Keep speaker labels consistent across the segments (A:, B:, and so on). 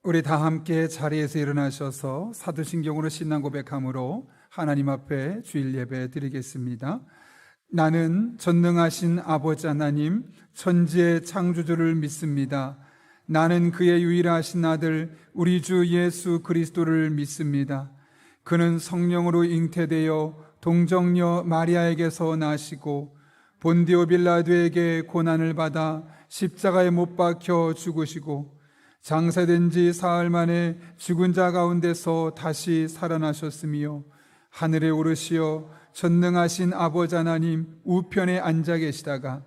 A: 우리 다 함께 자리에서 일어나셔서 사도신경으로 신앙 고백함으로 하나님 앞에 주일 예배 드리겠습니다. 나는 전능하신 아버지 하나님 천지의 창조주를 믿습니다. 나는 그의 유일하신 아들 우리 주 예수 그리스도를 믿습니다. 그는 성령으로 잉태되어 동정녀 마리아에게서 나시고 본디오 빌라도에게 고난을 받아 십자가에 못 박혀 죽으시고 장사된 지 사흘 만에 죽은 자 가운데서 다시 살아나셨으며 하늘에 오르시어 전능하신 아버지 하나님 우편에 앉아 계시다가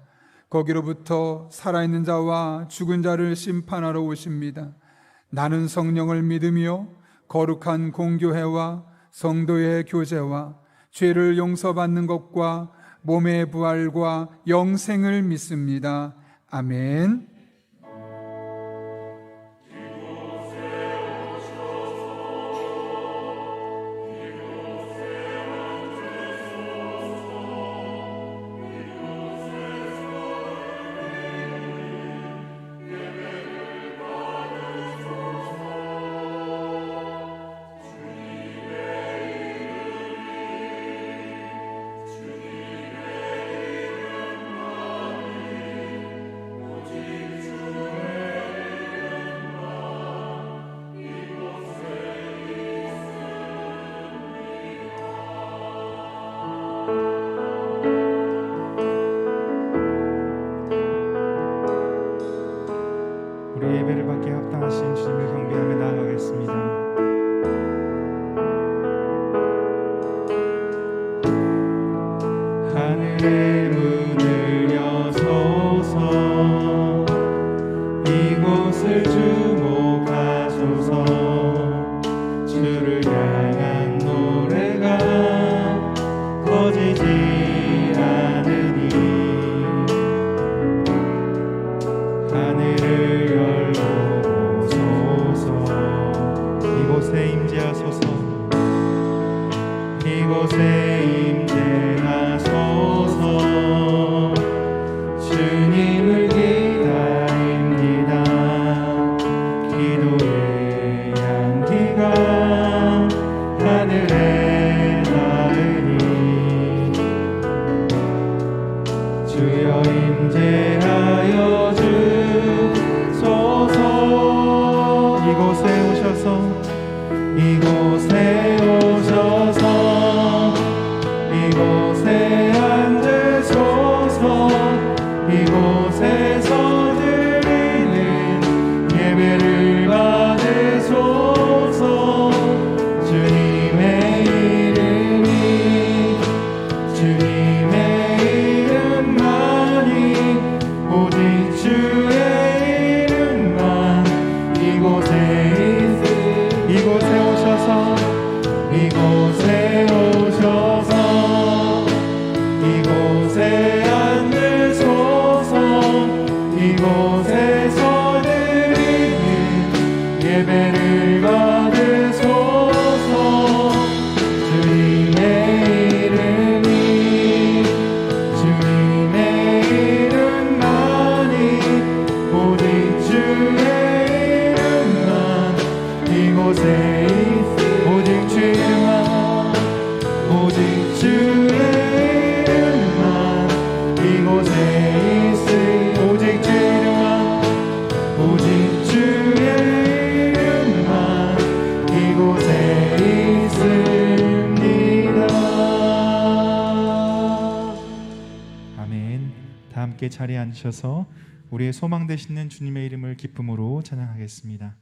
A: 거기로부터 살아있는 자와 죽은 자를 심판하러 오십니다. 나는 성령을 믿으며 거룩한 공교회와 성도의 교제와 죄를 용서받는 것과 몸의 부활과 영생을 믿습니다. 아멘.
B: 우리 예배를 받기에 합당하신 주님을 경배하며 나아가겠습니다. 하늘의 문을 여소서 이곳을 주목하소서 주를 향한 노래가 커지지 않으니 하늘을 열어보소서 이곳에 임재하소서 이곳에 임재하소서 주님을 기다립니다. 기도의 향기가 하늘에 닿으니 주여 임재하여 주소서 이곳에 오셔서 이곳에 앉으소서 이곳에서 드리는 예배를 받으소서 주님의 이름만이 오직 주의 이름만 이곳에 오셔서 이곳에 앉으소서 이곳에서 드리는 예배를 받으소서 주님의 이름만이 오직 주의 이름만 이곳에 오직 주의 이름만 이곳에 있으니 오직 주의 이름만 이곳에 있습니다. 아멘. 다 함께 자리에 앉으셔서 우리의 소망 되시는 주님의 이름을 기쁨으로 찬양하겠습니다.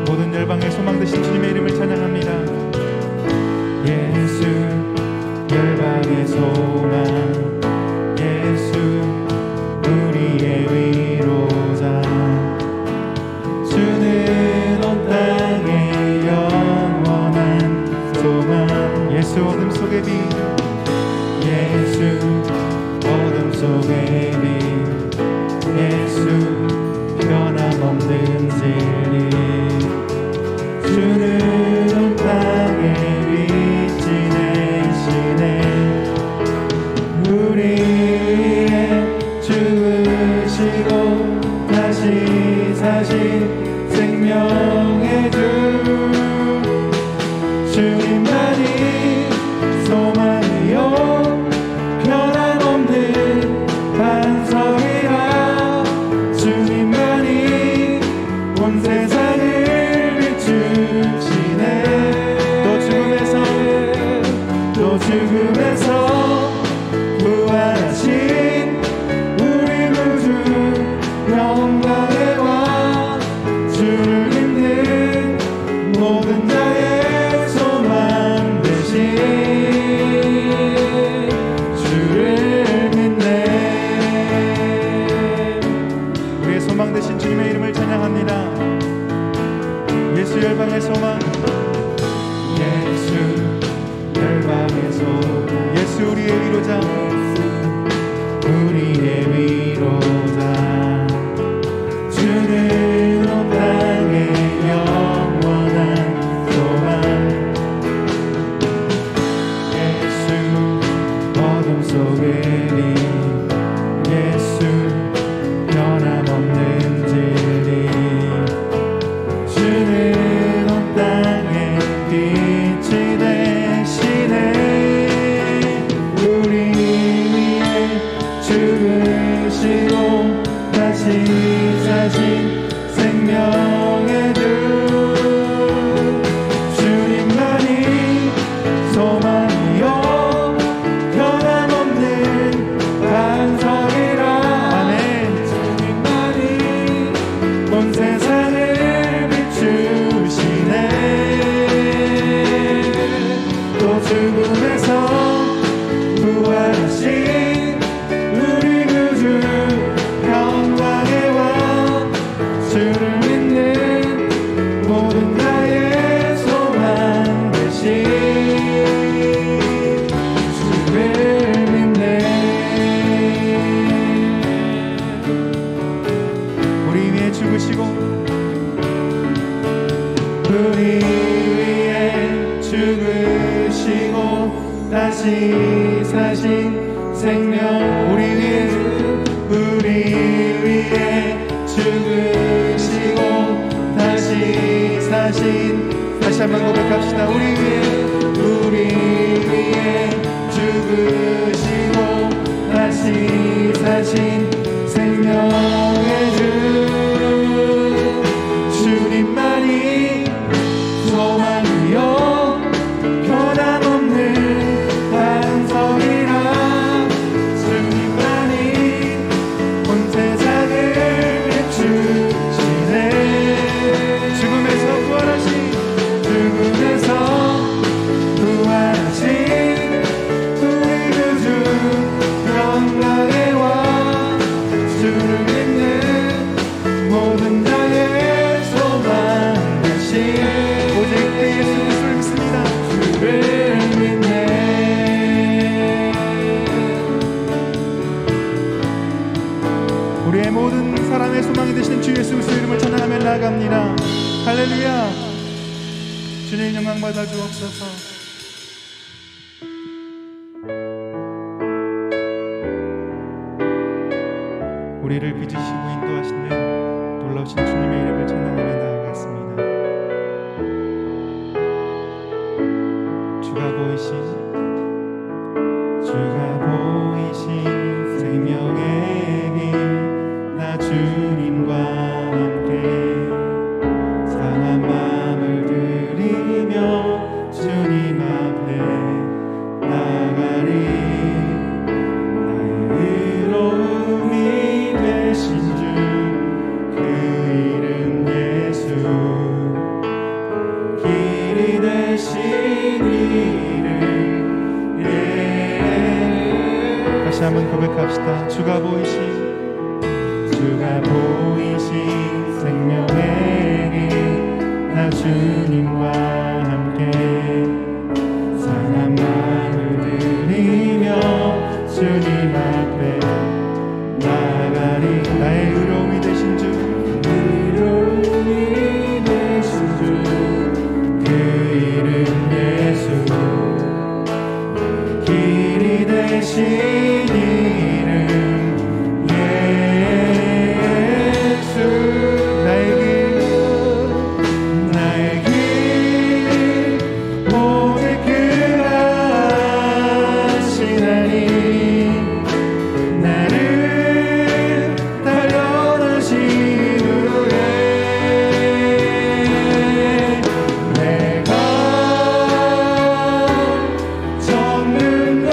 B: 모든 열방의 소망 되신 주님의 이름을 찬양합니다. 예수 열방의 소망 예수 우리의 위로자 주는 온 땅의 영원한 소망 예수 어둠 속의 빛 예수 어둠 속의 빛 예수 변함없는 진리 주는 온 땅에 빛이 되시네 고백합시다. 우리의 위로자 주는 온 땅의 영원한 소망. 예수 어둠 속의 림, 예수 변함없는 진리. 주는 온 땅의 빛이 되시네. 우리 위해 죽으시고 다시 사신 생명의 주. 주님만이 소망이요 변함없는 반석이라. 아멘. 주님만이 온 세상을 비추시네. 또 죽음에서 부활하신 우리 구주 영광의 왕. 주를 믿는 모든 나의 소망 되신 주를 믿네. 우리 위해 죽으시고 우리 위해 죽으시고 다시 사신 생명. 우리 위해 죽으시고 다시 사신. 다시 한번 고백합시다. 우리 위해 죽으시고 다시 사신 생명의 주. 주님만이 소망이요 변함없는 반석이라. 주님만이 온 세상을 비추시네. 죽음에서 부활하신 우리 구주 영광의 왕. 주를 믿는 모든 나의 소망 되신 오직 그 예수 그리스도를 믿습니다. 주를 믿네. 우리의 모든 사람의 소망이 되시는 주 예수 그리스도 이름을 찬양하며 나아갑니다. 할렐루야. 주님 영광 받아 주옵소서. 우리를 빚으시고 인도하시는 놀라우신 주님의 이름을 찬양하며 나아가겠습니다. 주가 보이신 생명의 길. 나 주님과 함께 상한 마음을 들이며 주님 앞에 나가리. 나의 의로움이 되신 주 그 이름 예수. 길이 되신 이름 다시 한번 고백합시다. 주가 보이신 생명의 길. 나 주님과 함께 상한 마음을 들이며 주님 앞에 나가리. 나의 의로움이 되신 주 그 이름 예수. 길이 되신 이름 예수. 나의 길 오직 그가 하시나니. 나를 달려나신 후에 내가 젖는 것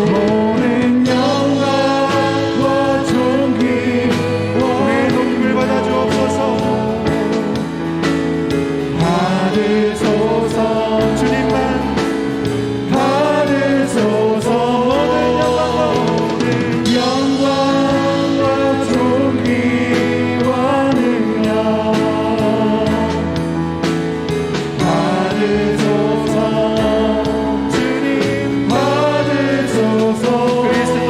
B: 모든 영광과 존귀와 우리의 높임을 받아 주옵소서. 받으소서. 주님만 받으소서. 모든 영광과 존귀와 능력 받으소서. 주님 받으소서. 그리스도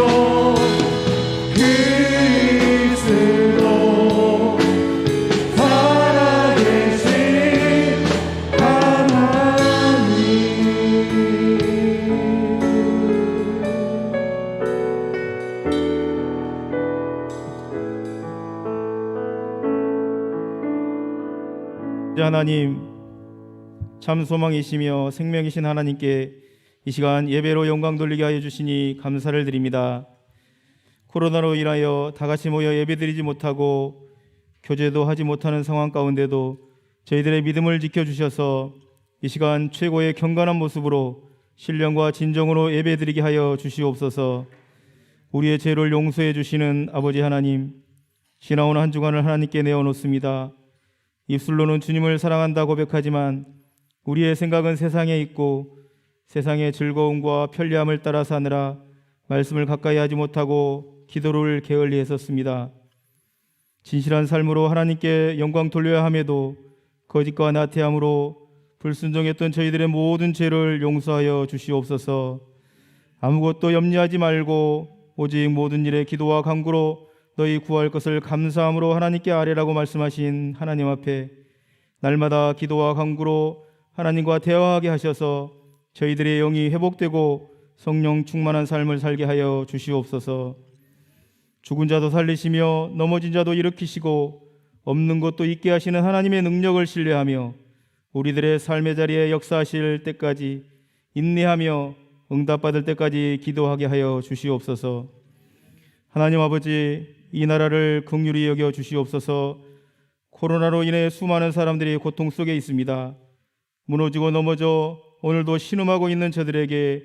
B: 살아계신 하나님. 하나님, 참 소망이시며 생명이신 하나님께 이 시간 예배로 영광 돌리게 하여 주시니 감사를 드립니다. 코로나로 인하여 다 같이 모여 예배드리지 못하고 교제도 하지 못하는 상황 가운데도 저희들의 믿음을 지켜주셔서 이 시간 최고의 경건한 모습으로 신령과 진정으로 예배드리게 하여 주시옵소서. 우리의 죄를 용서해 주시는 아버지 하나님, 지나온 한 주간을 하나님께 내어놓습니다. 입술로는 주님을 사랑한다 고백하지만 우리의 생각은 세상에 있고 세상의 즐거움과 편리함을 따라 사느라 말씀을 가까이 하지 못하고 기도를 게을리 했었습니다. 진실한 삶으로 하나님께 영광 돌려야 함에도 거짓과 나태함으로 불순종했던 저희들의 모든 죄를 용서하여 주시옵소서. 아무것도 염려하지 말고 오직 모든 일에 기도와 간구로 너희 구할 것을 감사함으로 하나님께 아뢰라고 말씀하신 하나님 앞에 날마다 기도와 간구로 하나님과 대화하게 하셔서 저희들의 영이 회복되고 성령 충만한 삶을 살게 하여 주시옵소서. 죽은 자도 살리시며 넘어진 자도 일으키시고 없는 것도 있게 하시는 하나님의 능력을 신뢰하며 우리들의 삶의 자리에 역사하실 때까지 인내하며 응답받을 때까지 기도하게 하여 주시옵소서. 하나님 아버지, 이 나라를 긍휼히 여겨 주시옵소서. 코로나로 인해 수많은 사람들이 고통 속에 있습니다. 무너지고 넘어져 오늘도 신음하고 있는 저들에게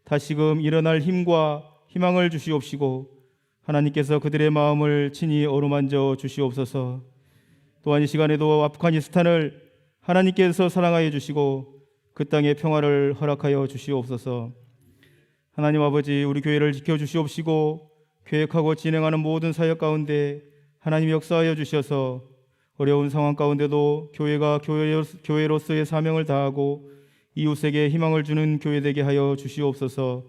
B: 다시금 일어날 힘과 희망을 주시옵시고 하나님께서 그들의 마음을 친히 어루만져 주시옵소서. 또한 이 시간에도 아프가니스탄을 하나님께서 사랑하여 주시고 그 땅의 평화를 허락하여 주시옵소서. 하나님 아버지, 우리 교회를 지켜주시옵시고 계획하고 진행하는 모든 사역 가운데 하나님 역사하여 주셔서 어려운 상황 가운데도 교회가 교회로서의 사명을 다하고 이웃에게 희망을 주는 교회 되게 하여 주시옵소서.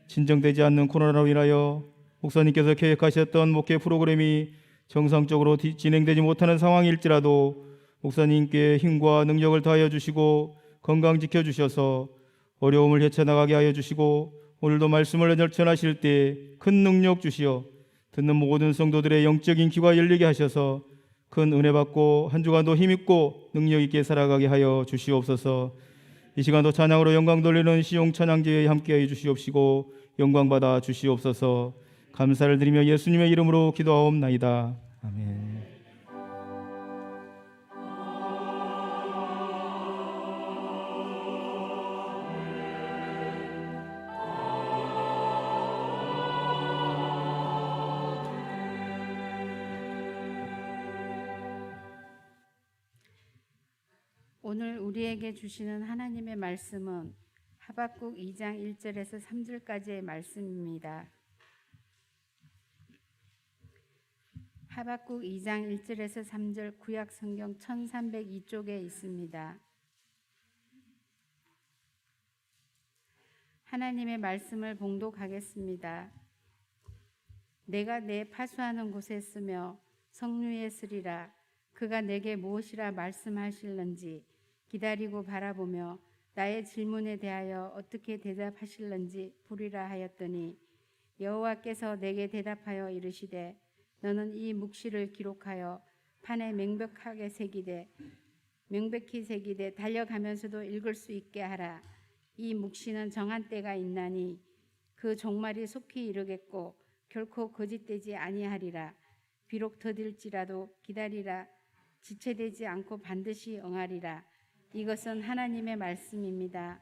B: 진정되지 않는 코로나로 인하여 목사님께서 계획하셨던 목회 프로그램이 정상적으로 진행되지 못하는 상황일지라도 목사님께 힘과 능력을 다하여 주시고 건강 지켜주셔서 어려움을 헤쳐나가게 하여 주시고 오늘도 말씀을 전하실 때 큰 능력 주시어 듣는 모든 성도들의 영적인 귀가 열리게 하셔서 큰 은혜 받고 한 주간도 힘있고 능력 있게 살아가게 하여 주시옵소서. 이 시간도 찬양으로 영광 돌리는 시용 찬양제에 함께하여 주시옵시고 영광 받아 주시옵소서. 감사를 드리며 예수님의 이름으로 기도하옵나이다. 아멘.
C: 오늘 우리에게 주시는 하나님의 말씀은 하박국 2장 1절에서 3절까지의 말씀입니다. 하박국 2장 1절에서 3절 구약 성경 1302쪽에 있습니다. 하나님의 말씀을 봉독하겠습니다. 내가 내 파수하는 곳에 쓰며 성류에 쓰리라. 그가 내게 무엇이라 말씀하실는지 기다리고 바라보며 나의 질문에 대하여 어떻게 대답하실는지 보리라 하였더니 여호와께서 내게 대답하여 이르시되 너는 이 묵시를 기록하여 판에 명백히 새기되 달려가면서도 읽을 수 있게 하라. 이 묵시는 정한 때가 있나니 그 종말이 속히 이르겠고 결코 거짓되지 아니하리라. 비록 더딜지라도 기다리라. 지체되지 않고 반드시 응하리라. 이것은 하나님의 말씀입니다.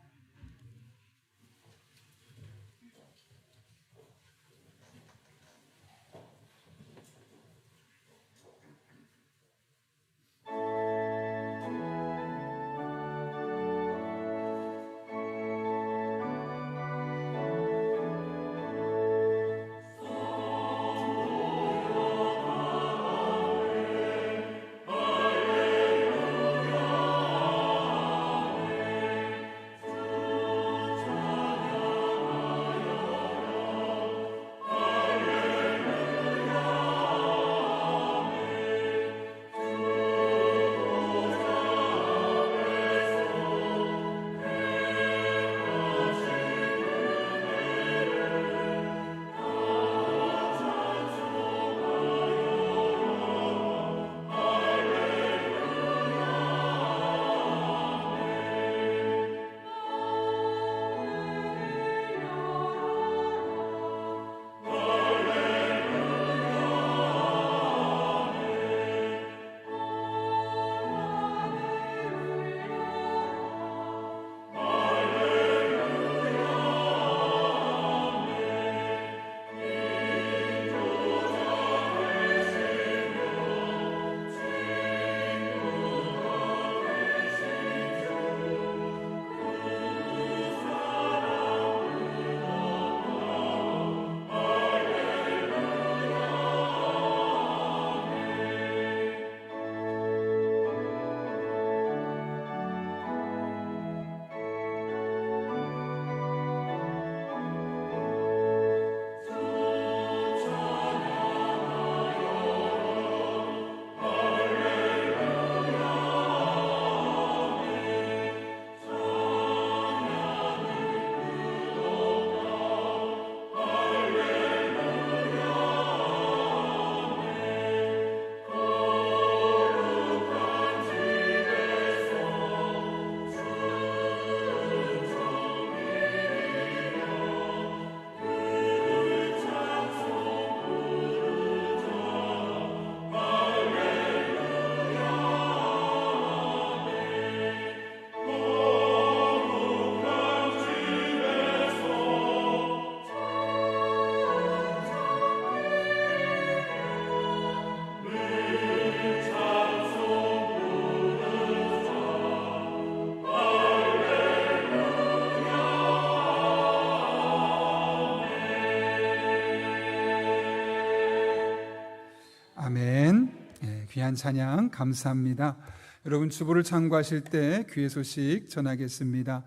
A: 귀한 찬양 감사합니다. 여러분 주보를 참고하실 때 귀의 소식 전하겠습니다.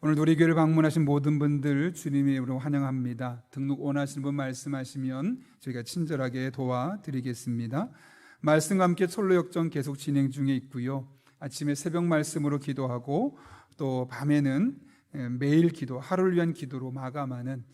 A: 오늘 우리 교회를 방문하신 모든 분들 주님의 이름으로 환영합니다. 등록 원하시는 분 말씀하시면 저희가 친절하게 도와드리겠습니다. 말씀과 함께 철로 역정 계속 진행 중에 있고요. 아침에 새벽 말씀으로 기도하고 또 밤에는 매일 기도, 하루를 위한 기도로 마감하는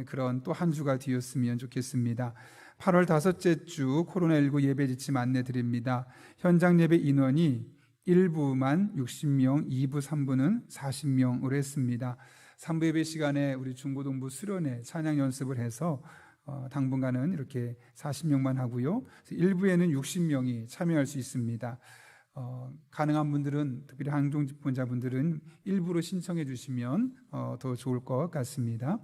A: 그런 또 한 주가 되었으면 좋겠습니다. 8월 5째 주 코로나19 예배 지침 안내 드립니다. 현장 예배 인원이 1부만 60명, 2부, 3부는 40명으로 했습니다. 3부 예배 시간에 우리 중고등부 수련회 찬양 연습을 해서 당분간은 이렇게 40명만 하고요. 1부에는 60명이 참여할 수 있습니다. 가능한 분들은, 특별히 항종 집권자분들은 일부로 신청해 주시면 더 좋을 것 같습니다.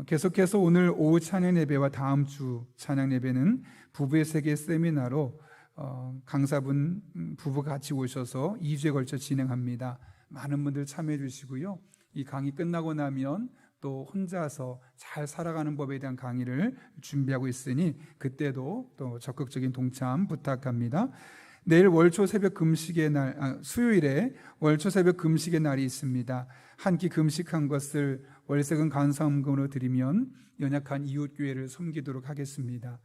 A: 계속해서 오늘 오후 찬양 예배와 다음 주 찬양 예배는 부부의 세계 세미나로 강사분 부부가 같이 오셔서 2주에 걸쳐 진행합니다. 많은 분들 참여해 주시고요. 이 강의 끝나고 나면 또 혼자서 잘 살아가는 법에 대한 강의를 준비하고 있으니 그때도 또 적극적인 동참 부탁합니다. 내일 월초 새벽 금식의 날, 수요일에 월초 새벽 금식의 날이 있습니다. 한 끼 금식한 것을 월세금 감사헌금으로 드리면 연약한 이웃교회를 섬기도록 하겠습니다.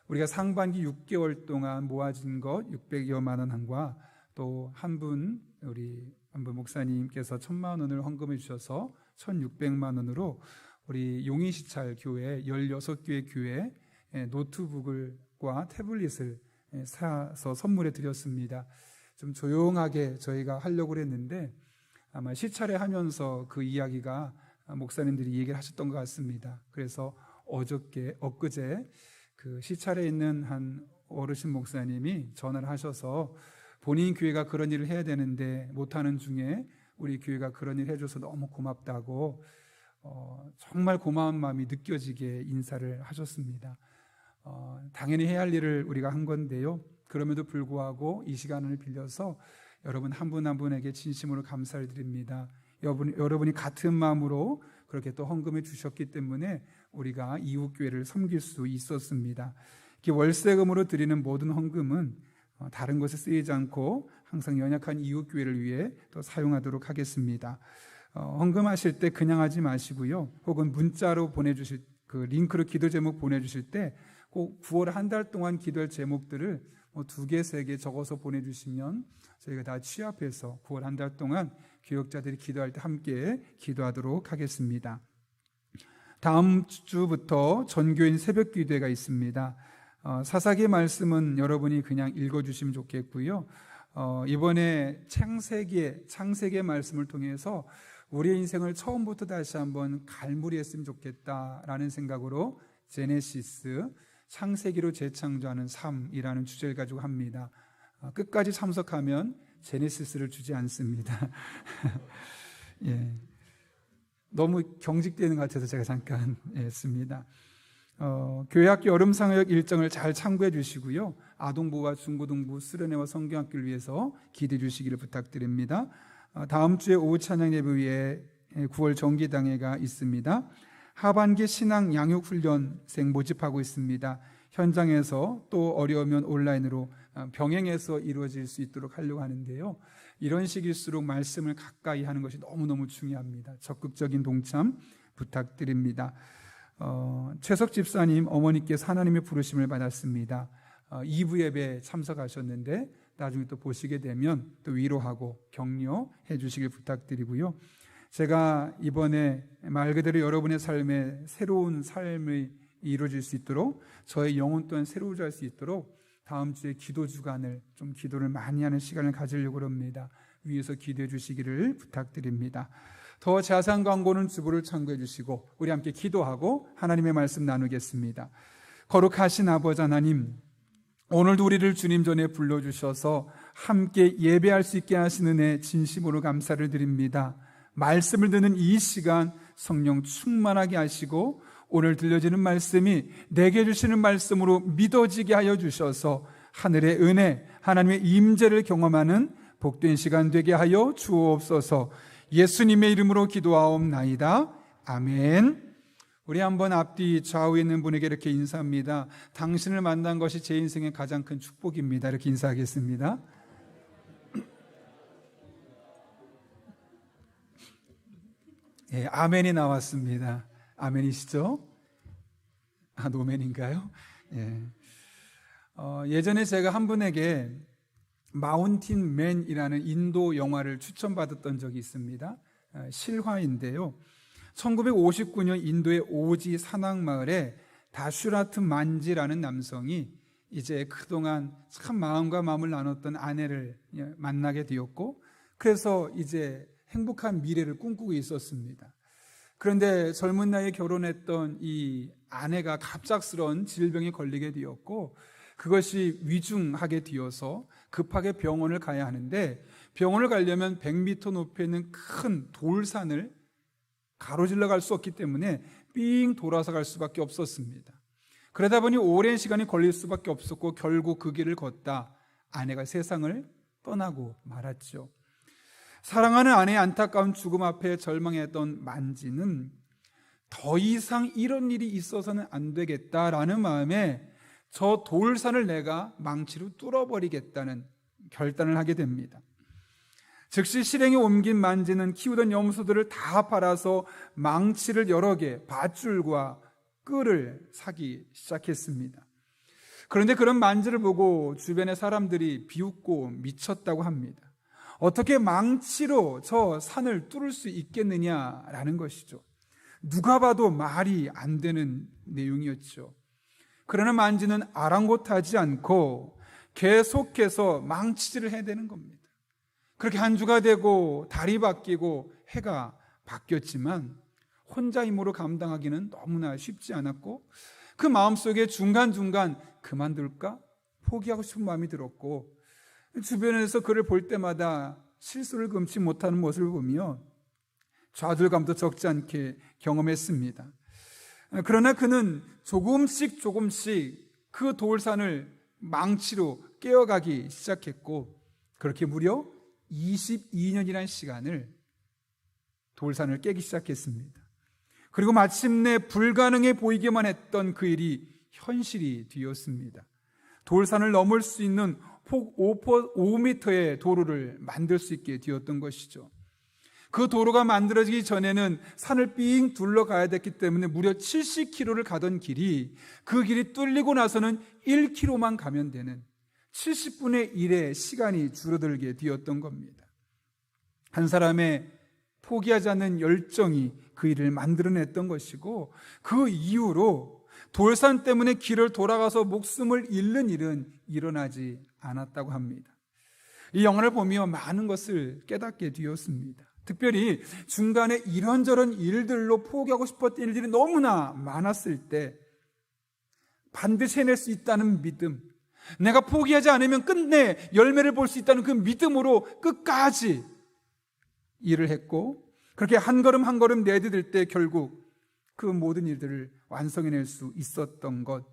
A: 우리가 상반기 6개월 동안 모아진 것 600여만 원과 또 한 분 목사님께서 1,000만 원을 헌금해 주셔서 1,600만 원으로 우리 용인시찰 교회 16교회 교회 노트북과 태블릿을 사서 선물해 드렸습니다. 좀 조용하게 저희가 하려고 했는데 아마 시찰회 하면서 그 이야기가 목사님들이 얘기를 하셨던 것 같습니다. 그래서 엊그제 그 시찰에 있는 한 어르신 목사님이 전화를 하셔서 본인 교회가 그런 일을 해야 되는데 못하는 중에 우리 교회가 그런 일을 해줘서 너무 고맙다고 정말 고마운 마음이 느껴지게 인사를 하셨습니다. 당연히 해야 할 일을 우리가 한 건데요. 그럼에도 불구하고 이 시간을 빌려서 여러분 한 분 한 분에게 진심으로 감사를 드립니다. 여러분이 같은 마음으로 그렇게 또 헌금해 주셨기 때문에 우리가 이웃교회를 섬길 수 있었습니다. 월세금으로 드리는 모든 헌금은 다른 것에 쓰이지 않고 항상 연약한 이웃교회를 위해 또 사용하도록 하겠습니다. 헌금하실 때 그냥 하지 마시고요. 혹은 문자로 보내주실 그 링크로 기도 제목 보내주실 때 꼭 9월 한 달 동안 기도할 제목들을 2개, 3개 적어서 보내주시면 저희가 다 취합해서 9월 한 달 동안 교역자들이 기도할 때 함께 기도하도록 하겠습니다. 다음 주부터 전교인 새벽 기도회가 있습니다. 사사기 말씀은 여러분이 그냥 읽어주시면 좋겠고요. 이번에 창세기의 말씀을 통해서 우리의 인생을 처음부터 다시 한번 갈무리했으면 좋겠다라는 생각으로 제네시스, 창세기로 재창조하는 삶이라는 주제를 가지고 합니다. 끝까지 참석하면 제네시스를 주지 않습니다. 예. 너무 경직되는 것 같아서 제가 잠깐 했습니다. 교회학교 여름상역 일정을 잘 참고해 주시고요. 아동부와 중고등부 수련회와 성경학교를 위해서 기도해 주시기를 부탁드립니다. 다음 주에 오후 찬양 예배 위에 9월 정기당회가 있습니다. 하반기 신앙 양육훈련생 모집하고 있습니다. 현장에서 또 어려우면 온라인으로 병행해서 이루어질 수 있도록 하려고 하는데요. 이런 식일수록 말씀을 가까이 하는 것이 너무너무 중요합니다. 적극적인 동참 부탁드립니다. 최석 집사님 어머니께서 하나님의 부르심을 받았습니다. 2부 예배에 참석하셨는데 나중에 또 보시게 되면 또 위로하고 격려해 주시길 부탁드리고요. 제가 이번에 말 그대로 여러분의 삶에 새로운 삶이 이루어질 수 있도록 저의 영혼 또한 새로워질 수 있도록 다음 주에 기도 주간을 좀 기도를 많이 하는 시간을 가지려고 합니다. 위에서 기도해 주시기를 부탁드립니다. 더 자세한 광고는 주보를 참고해 주시고 우리 함께 기도하고 하나님의 말씀 나누겠습니다. 거룩하신 아버지 하나님, 오늘도 우리를 주님 전에 불러주셔서 함께 예배할 수 있게 하시는 애 진심으로 감사를 드립니다. 말씀을 듣는 이 시간 성령 충만하게 하시고 오늘 들려지는 말씀이 내게 주시는 말씀으로 믿어지게 하여 주셔서 하늘의 은혜, 하나님의 임재를 경험하는 복된 시간 되게 하여 주옵소서. 예수님의 이름으로 기도하옵나이다. 아멘. 우리 한번 앞뒤 좌우에 있는 분에게 이렇게 인사합니다. 당신을 만난 것이 제 인생의 가장 큰 축복입니다. 이렇게 인사하겠습니다. 예, 아멘이 나왔습니다. 아멘이시죠? 노멘인가요? 예. 예전에 제가 한 분에게 마운틴 맨이라는 인도 영화를 추천받았던 적이 있습니다. 실화인데요. 1959년 인도의 오지 산악마을에 다슈라트 만지라는 남성이 이제 그동안 참 마음과 마음을 나눴던 아내를 만나게 되었고, 그래서 이제 행복한 미래를 꿈꾸고 있었습니다. 그런데 젊은 나이에 결혼했던 이 아내가 갑작스러운 질병에 걸리게 되었고, 그것이 위중하게 되어서 급하게 병원을 가야 하는데, 병원을 가려면 100m 높이에 있는 큰 돌산을 가로질러 갈 수 없기 때문에 삥 돌아서 갈 수밖에 없었습니다. 그러다 보니 오랜 시간이 걸릴 수밖에 없었고, 결국 그 길을 걷다 아내가 세상을 떠나고 말았죠. 사랑하는 아내의 안타까운 죽음 앞에 절망했던 만지는 더 이상 이런 일이 있어서는 안 되겠다라는 마음에 저 돌산을 내가 망치로 뚫어버리겠다는 결단을 하게 됩니다. 즉시 실행에 옮긴 만지는 키우던 염소들을 다 팔아서 망치를 여러 개, 밧줄과 끈을 사기 시작했습니다. 그런데 그런 만지를 보고 주변의 사람들이 비웃고 미쳤다고 합니다. 어떻게 망치로 저 산을 뚫을 수 있겠느냐라는 것이죠. 누가 봐도 말이 안 되는 내용이었죠. 그러나 만지는 아랑곳하지 않고 계속해서 망치질을 해야 되는 겁니다. 그렇게 한 주가 되고 달이 바뀌고 해가 바뀌었지만 혼자 힘으로 감당하기는 너무나 쉽지 않았고, 그 마음속에 중간중간 그만둘까? 포기하고 싶은 마음이 들었고, 주변에서 그를 볼 때마다 실수를 금치 못하는 모습을 보며 좌절감도 적지 않게 경험했습니다. 그러나 그는 조금씩 그 돌산을 망치로 깨어가기 시작했고, 그렇게 무려 22년이라는 시간을 돌산을 깨기 시작했습니다. 그리고 마침내 불가능해 보이기만 했던 그 일이 현실이 되었습니다. 돌산을 넘을 수 있는 폭 5m의 도로를 만들 수 있게 되었던 것이죠. 그 도로가 만들어지기 전에는 산을 삥 둘러가야 됐기 때문에 무려 70km를 가던 길이, 그 길이 뚫리고 나서는 1km만 가면 되는 70분의 1의 시간이 줄어들게 되었던 겁니다. 한 사람의 포기하지 않는 열정이 그 일을 만들어냈던 것이고, 그 이후로 돌산 때문에 길을 돌아가서 목숨을 잃는 일은 일어나지 않았다고 합니다. 이 영화를 보며 많은 것을 깨닫게 되었습니다. 특별히 중간에 이런저런 일들로 포기하고 싶었던 일들이 너무나 많았을 때 반드시 해낼 수 있다는 믿음, 내가 포기하지 않으면 끝내 열매를 볼 수 있다는 그 믿음으로 끝까지 일을 했고, 그렇게 한 걸음 한 걸음 내디딜 때 결국 그 모든 일들을 완성해낼 수 있었던 것,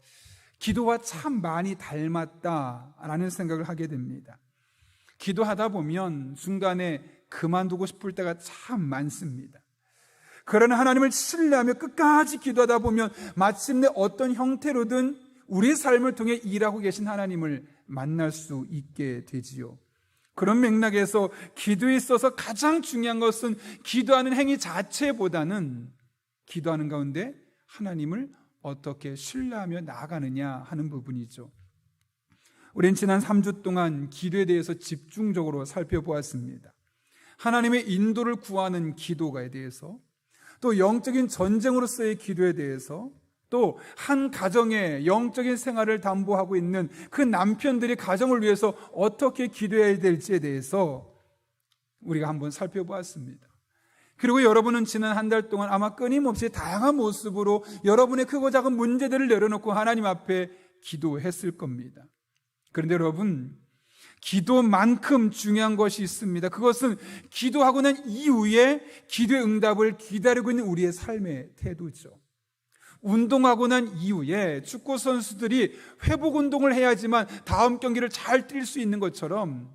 A: 기도와 참 많이 닮았다라는 생각을 하게 됩니다. 기도하다 보면 중간에 그만두고 싶을 때가 참 많습니다. 그러나 하나님을 신뢰하며 끝까지 기도하다 보면 마침내 어떤 형태로든 우리 삶을 통해 일하고 계신 하나님을 만날 수 있게 되지요. 그런 맥락에서 기도에 있어서 가장 중요한 것은 기도하는 행위 자체보다는 기도하는 가운데 하나님을 어떻게 신뢰하며 나아가느냐 하는 부분이죠. 우린 지난 3주 동안 기도에 대해서 집중적으로 살펴보았습니다. 하나님의 인도를 구하는 기도에 대해서, 또 영적인 전쟁으로서의 기도에 대해서, 또 한 가정의 영적인 생활을 담보하고 있는 그 남편들이 가정을 위해서 어떻게 기도해야 될지에 대해서 우리가 한번 살펴보았습니다. 그리고 여러분은 지난 한 달 동안 아마 끊임없이 다양한 모습으로 여러분의 크고 작은 문제들을 내려놓고 하나님 앞에 기도했을 겁니다. 그런데 여러분, 기도만큼 중요한 것이 있습니다. 그것은 기도하고 난 이후에 기도의 응답을 기다리고 있는 우리의 삶의 태도죠. 운동하고 난 이후에 축구 선수들이 회복 운동을 해야지만 다음 경기를 잘 뛸 수 있는 것처럼,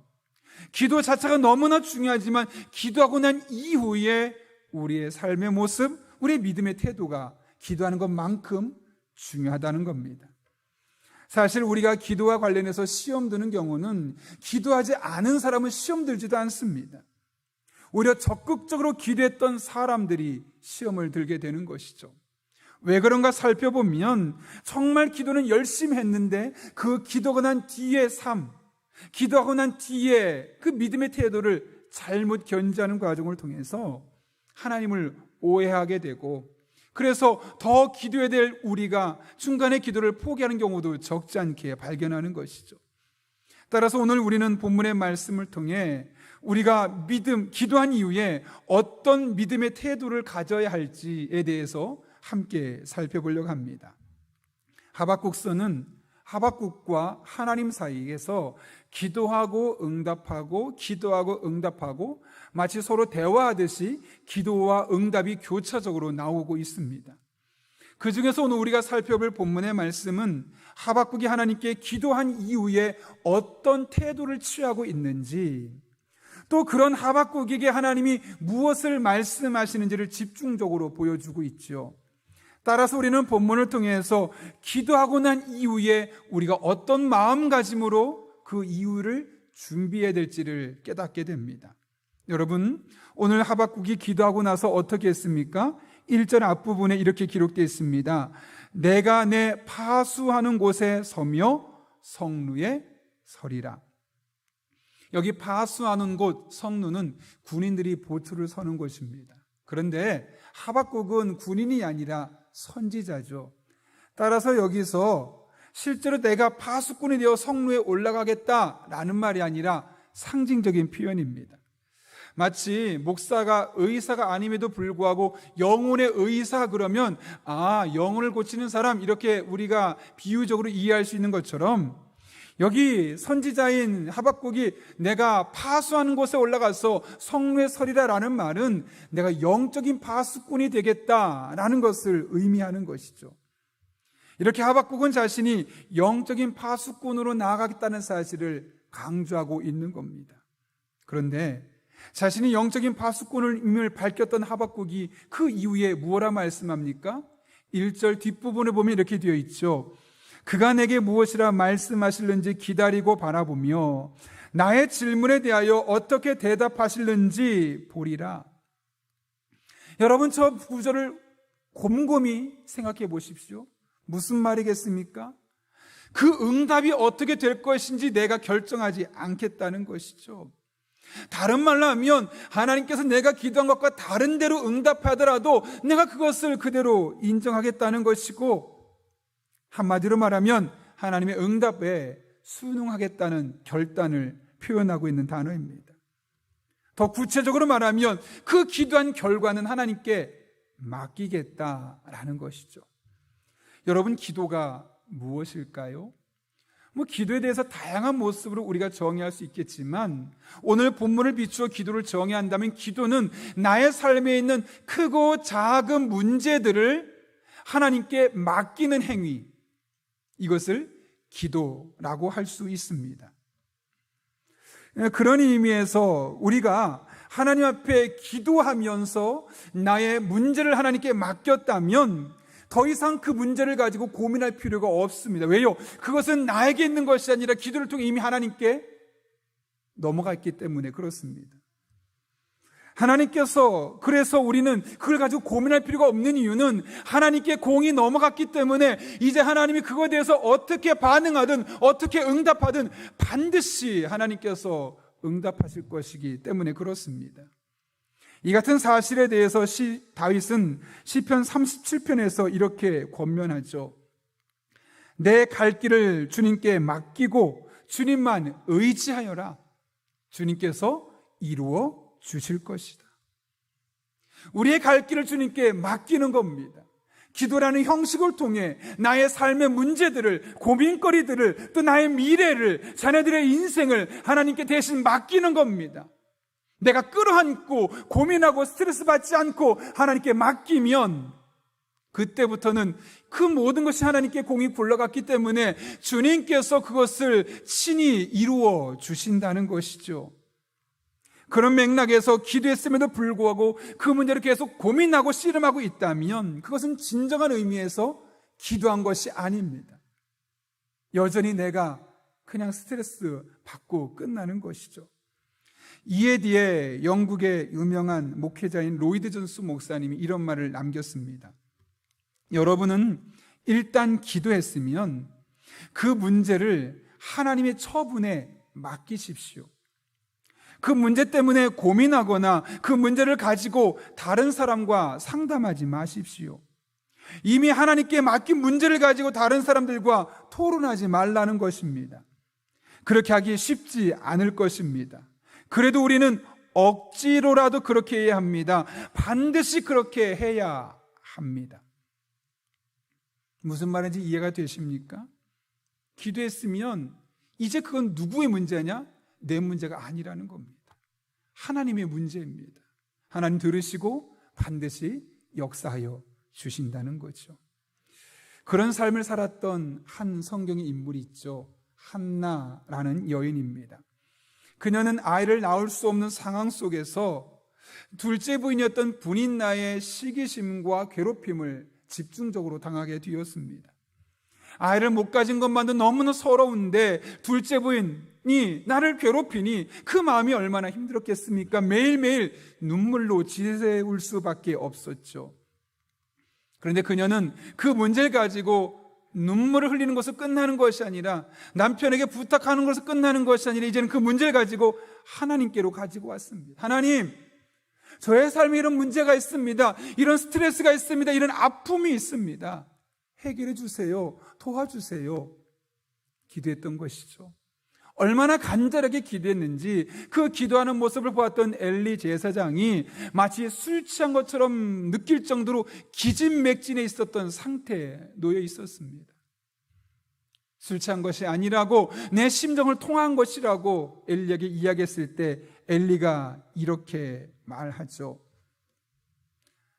A: 기도 자체가 너무나 중요하지만 기도하고 난 이후에 우리의 삶의 모습, 우리의 믿음의 태도가 기도하는 것만큼 중요하다는 겁니다. 사실 우리가 기도와 관련해서 시험 드는 경우는 기도하지 않은 사람은 시험 들지도 않습니다. 오히려 적극적으로 기도했던 사람들이 시험을 들게 되는 것이죠. 왜 그런가 살펴보면 정말 기도는 열심히 했는데 그 기도가 난 뒤의 삶, 기도하고 난 뒤에 그 믿음의 태도를 잘못 견지하는 과정을 통해서 하나님을 오해하게 되고, 그래서 더 기도해야 될 우리가 중간에 기도를 포기하는 경우도 적지 않게 발견하는 것이죠. 따라서 오늘 우리는 본문의 말씀을 통해 우리가 기도한 이후에 어떤 믿음의 태도를 가져야 할지에 대해서 함께 살펴보려고 합니다. 하박국서는 하박국과 하나님 사이에서 기도하고 응답하고 기도하고 응답하고 마치 서로 대화하듯이 기도와 응답이 교차적으로 나오고 있습니다. 그 중에서 오늘 우리가 살펴볼 본문의 말씀은 하박국이 하나님께 기도한 이후에 어떤 태도를 취하고 있는지, 또 그런 하박국에게 하나님이 무엇을 말씀하시는지를 집중적으로 보여주고 있죠. 따라서 우리는 본문을 통해서 기도하고 난 이후에 우리가 어떤 마음가짐으로 그 이유를 준비해야 될지를 깨닫게 됩니다. 여러분, 오늘 하박국이 기도하고 나서 어떻게 했습니까? 1절 앞부분에 이렇게 기록되어 있습니다. 내가 내 파수하는 곳에 서며 성루에 서리라. 여기 파수하는 곳, 성루는 군인들이 보트를 서는 곳입니다. 그런데 하박국은 군인이 아니라 선지자죠. 따라서 여기서 실제로 내가 파수꾼이 되어 성루에 올라가겠다라는 말이 아니라 상징적인 표현입니다. 마치 목사가 의사가 아님에도 불구하고 영혼의 의사 그러면 영혼을 고치는 사람, 이렇게 우리가 비유적으로 이해할 수 있는 것처럼 여기 선지자인 하박국이 내가 파수하는 곳에 올라가서 성루에 서리라라는 말은 내가 영적인 파수꾼이 되겠다라는 것을 의미하는 것이죠. 이렇게 하박국은 자신이 영적인 파수꾼으로 나아가겠다는 사실을 강조하고 있는 겁니다. 그런데 자신이 영적인 파수꾼임을 밝혔던 하박국이 그 이후에 무엇라 말씀합니까? 1절 뒷부분에 보면 이렇게 되어 있죠. 그가 내게 무엇이라 말씀하실는지 기다리고 바라보며 나의 질문에 대하여 어떻게 대답하실는지 보리라. 여러분, 저 구절을 곰곰이 생각해 보십시오. 무슨 말이겠습니까? 그 응답이 어떻게 될 것인지 내가 결정하지 않겠다는 것이죠. 다른 말로 하면 하나님께서 내가 기도한 것과 다른 대로 응답하더라도 내가 그것을 그대로 인정하겠다는 것이고, 한마디로 말하면 하나님의 응답에 순응하겠다는 결단을 표현하고 있는 단어입니다. 더 구체적으로 말하면 그 기도한 결과는 하나님께 맡기겠다라는 것이죠. 여러분, 기도가 무엇일까요? 기도에 대해서 다양한 모습으로 우리가 정의할 수 있겠지만 오늘 본문을 비추어 기도를 정의한다면 기도는 나의 삶에 있는 크고 작은 문제들을 하나님께 맡기는 행위, 이것을 기도라고 할 수 있습니다. 그런 의미에서 우리가 하나님 앞에 기도하면서 나의 문제를 하나님께 맡겼다면 더 이상 그 문제를 가지고 고민할 필요가 없습니다. 왜요? 그것은 나에게 있는 것이 아니라 기도를 통해 이미 하나님께 넘어갔기 때문에 그렇습니다. 하나님께서, 그래서 우리는 그걸 가지고 고민할 필요가 없는 이유는 하나님께 공이 넘어갔기 때문에 이제 하나님이 그거에 대해서 어떻게 반응하든 어떻게 응답하든 반드시 하나님께서 응답하실 것이기 때문에 그렇습니다. 이 같은 사실에 대해서 다윗은 시편 37편에서 이렇게 권면하죠. 내 갈 길을 주님께 맡기고 주님만 의지하여라. 주님께서 이루어 주실 것이다. 우리의 갈 길을 주님께 맡기는 겁니다. 기도라는 형식을 통해 나의 삶의 문제들을, 고민거리들을, 또 나의 미래를, 자녀들의 인생을 하나님께 대신 맡기는 겁니다. 내가 끌어안고 고민하고 스트레스 받지 않고 하나님께 맡기면 그때부터는 그 모든 것이 하나님께 공이 굴러갔기 때문에 주님께서 그것을 친히 이루어 주신다는 것이죠. 그런 맥락에서 기도했음에도 불구하고 그 문제를 계속 고민하고 씨름하고 있다면 그것은 진정한 의미에서 기도한 것이 아닙니다. 여전히 내가 그냥 스트레스 받고 끝나는 것이죠. 이에 대해 영국의 유명한 목회자인 로이드 존스 목사님이 이런 말을 남겼습니다. 여러분은 일단 기도했으면 그 문제를 하나님의 처분에 맡기십시오. 그 문제 때문에 고민하거나 그 문제를 가지고 다른 사람과 상담하지 마십시오. 이미 하나님께 맡긴 문제를 가지고 다른 사람들과 토론하지 말라는 것입니다. 그렇게 하기 쉽지 않을 것입니다. 그래도 우리는 억지로라도 그렇게 해야 합니다. 반드시 그렇게 해야 합니다. 무슨 말인지 이해가 되십니까? 기도했으면 이제 그건 누구의 문제냐? 내 문제가 아니라는 겁니다. 하나님의 문제입니다. 하나님 들으시고 반드시 역사하여 주신다는 거죠. 그런 삶을 살았던 한 성경의 인물이 있죠. 한나라는 여인입니다. 그녀는 아이를 낳을 수 없는 상황 속에서 둘째 부인이었던 분인나의 시기심과 괴롭힘을 집중적으로 당하게 되었습니다. 아이를 못 가진 것만도 너무나 서러운데 둘째 부인이 나를 괴롭히니 그 마음이 얼마나 힘들었겠습니까? 매일매일 눈물로 지새울 수밖에 없었죠. 그런데 그녀는 그 문제를 가지고 눈물을 흘리는 것으로 끝나는 것이 아니라 남편에게 부탁하는 것으로 끝나는 것이 아니라 이제는 그 문제를 가지고 하나님께로 가지고 왔습니다. 하나님, 저의 삶에 이런 문제가 있습니다. 이런 스트레스가 있습니다. 이런 아픔이 있습니다. 해결해 주세요. 도와주세요. 기도했던 것이죠. 얼마나 간절하게 기도했는지 그 기도하는 모습을 보았던 엘리 제사장이 마치 술 취한 것처럼 느낄 정도로 기진맥진해 있었던 상태에 놓여 있었습니다. 술 취한 것이 아니라고 내 심정을 통한 것이라고 엘리에게 이야기했을 때 엘리가 이렇게 말하죠.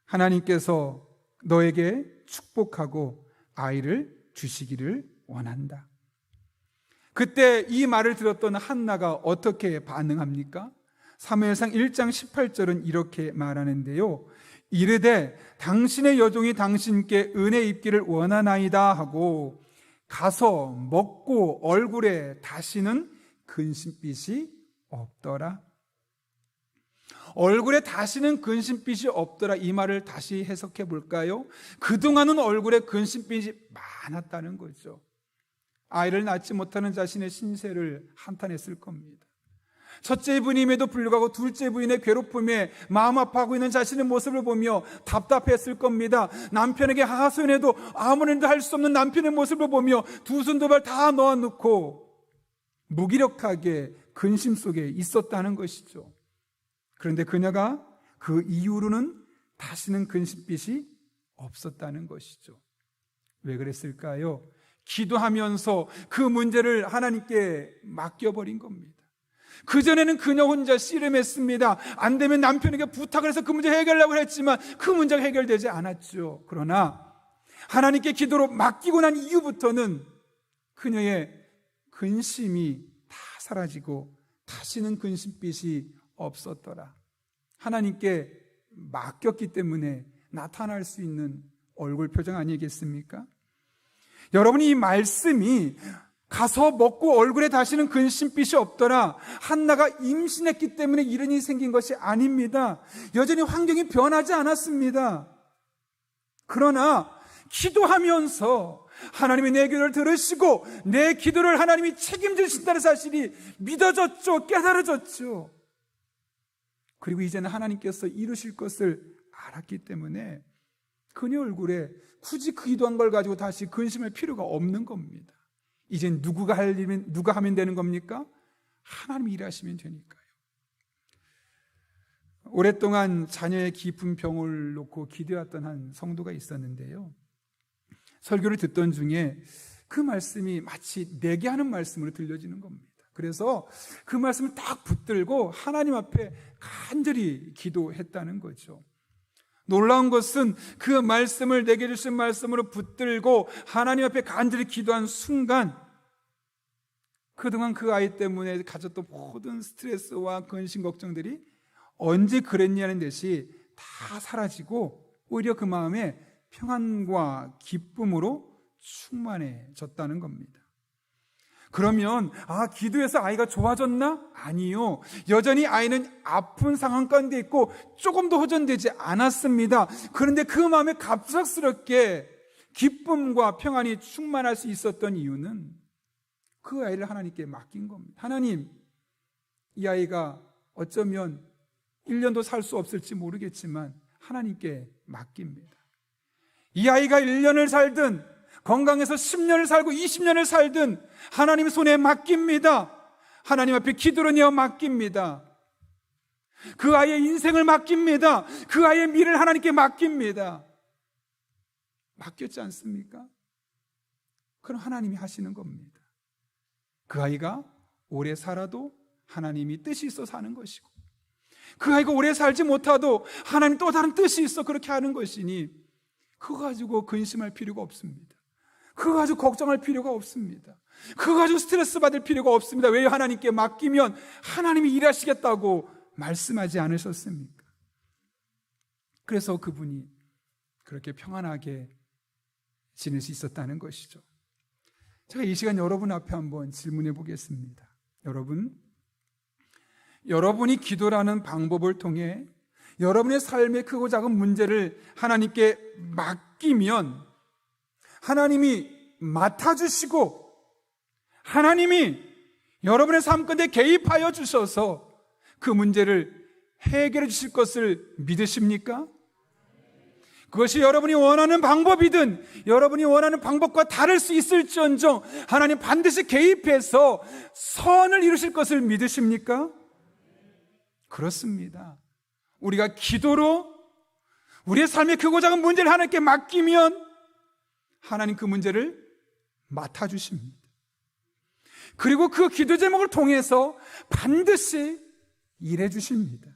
A: 하나님께서 너에게 축복하고 아이를 주시기를 원한다. 그때 이 말을 들었던 한나가 어떻게 반응합니까? 사무엘상 1장 18절은 이렇게 말하는데요. 이르되 당신의 여종이 당신께 은혜 입기를 원하나이다 하고 가서 먹고 얼굴에 다시는 근심빛이 없더라. 얼굴에 다시는 근심빛이 없더라. 이 말을 다시 해석해 볼까요? 그동안은 얼굴에 근심빛이 많았다는 거죠. 아이를 낳지 못하는 자신의 신세를 한탄했을 겁니다. 첫째 부인임에도 불구하고 둘째 부인의 괴롭힘에 마음 아파하고 있는 자신의 모습을 보며 답답했을 겁니다. 남편에게 하소연해도 아무래도 할 수 없는 남편의 모습을 보며 두 손 두 발 다 놓아놓고 무기력하게 근심 속에 있었다는 것이죠. 그런데 그녀가 그 이후로는 다시는 근심빛이 없었다는 것이죠. 왜 그랬을까요? 기도하면서 그 문제를 하나님께 맡겨버린 겁니다. 그전에는 그녀 혼자 씨름했습니다. 안 되면 남편에게 부탁을 해서 그 문제 해결하려고 했지만 그 문제가 해결되지 않았죠. 그러나 하나님께 기도로 맡기고 난 이후부터는 그녀의 근심이 다 사라지고 다시는 근심빛이 없었더라. 하나님께 맡겼기 때문에 나타날 수 있는 얼굴 표정 아니겠습니까? 여러분이 이 말씀이 가서 먹고 얼굴에 다시는 근심빛이 없더라, 한나가 임신했기 때문에 이런 일이 생긴 것이 아닙니다. 여전히 환경이 변하지 않았습니다. 그러나 기도하면서 하나님이 내 기도를 들으시고 내 기도를 하나님이 책임지신다는 사실이 믿어졌죠. 깨달아졌죠. 그리고 이제는 하나님께서 이루실 것을 알았기 때문에 그녀 얼굴에 굳이 그 기도한 걸 가지고 다시 근심할 필요가 없는 겁니다. 이젠 누가 하면 되는 겁니까? 하나님이 일하시면 되니까요. 오랫동안 자녀의 깊은 병을 놓고 기도했던 한 성도가 있었는데요. 설교를 듣던 중에 그 말씀이 마치 내게 하는 말씀으로 들려지는 겁니다. 그래서 그 말씀을 딱 붙들고 하나님 앞에 간절히 기도했다는 거죠. 놀라운 것은 그 말씀을 내게 주신 말씀으로 붙들고 하나님 앞에 간절히 기도한 순간 그동안 그 아이 때문에 가졌던 모든 스트레스와 근심 걱정들이 언제 그랬냐는 듯이 다 사라지고 오히려 그 마음에 평안과 기쁨으로 충만해졌다는 겁니다. 그러면 기도해서 아이가 좋아졌나? 아니요. 여전히 아이는 아픈 상황 가운데 있고 조금도 호전되지 않았습니다. 그런데 그 마음에 갑작스럽게 기쁨과 평안이 충만할 수 있었던 이유는 그 아이를 하나님께 맡긴 겁니다. 하나님, 이 아이가 어쩌면 1년도 살 수 없을지 모르겠지만 하나님께 맡깁니다. 이 아이가 1년을 살든 건강해서 10년을 살고 20년을 살든 하나님 손에 맡깁니다. 하나님 앞에 기도로 내어 맡깁니다. 그 아이의 인생을 맡깁니다. 그 아이의 미래를 하나님께 맡깁니다. 맡겼지 않습니까? 그럼 하나님이 하시는 겁니다. 그 아이가 오래 살아도 하나님이 뜻이 있어 사는 것이고, 그 아이가 오래 살지 못하도 하나님 또 다른 뜻이 있어 그렇게 하는 것이니 그거 가지고 근심할 필요가 없습니다. 그거 가지고 걱정할 필요가 없습니다. 그거 가지고 스트레스 받을 필요가 없습니다. 왜 하나님께 맡기면 하나님이 일하시겠다고 말씀하지 않으셨습니까? 그래서 그분이 그렇게 평안하게 지낼 수 있었다는 것이죠. 제가 이 시간 여러분 앞에 한번 질문해 보겠습니다. 여러분이 기도라는 방법을 통해 여러분의 삶의 크고 작은 문제를 하나님께 맡기면 하나님이 맡아주시고 하나님이 여러분의 삶 가운데 개입하여 주셔서 그 문제를 해결해 주실 것을 믿으십니까? 그것이 여러분이 원하는 방법이든 여러분이 원하는 방법과 다를 수 있을지언정 하나님 반드시 개입해서 선을 이루실 것을 믿으십니까? 그렇습니다. 우리가 기도로 우리의 삶의 크고 작은 문제를 하나님께 맡기면 하나님 그 문제를 맡아주십니다. 그리고 그 기도 제목을 통해서 반드시 일해 주십니다.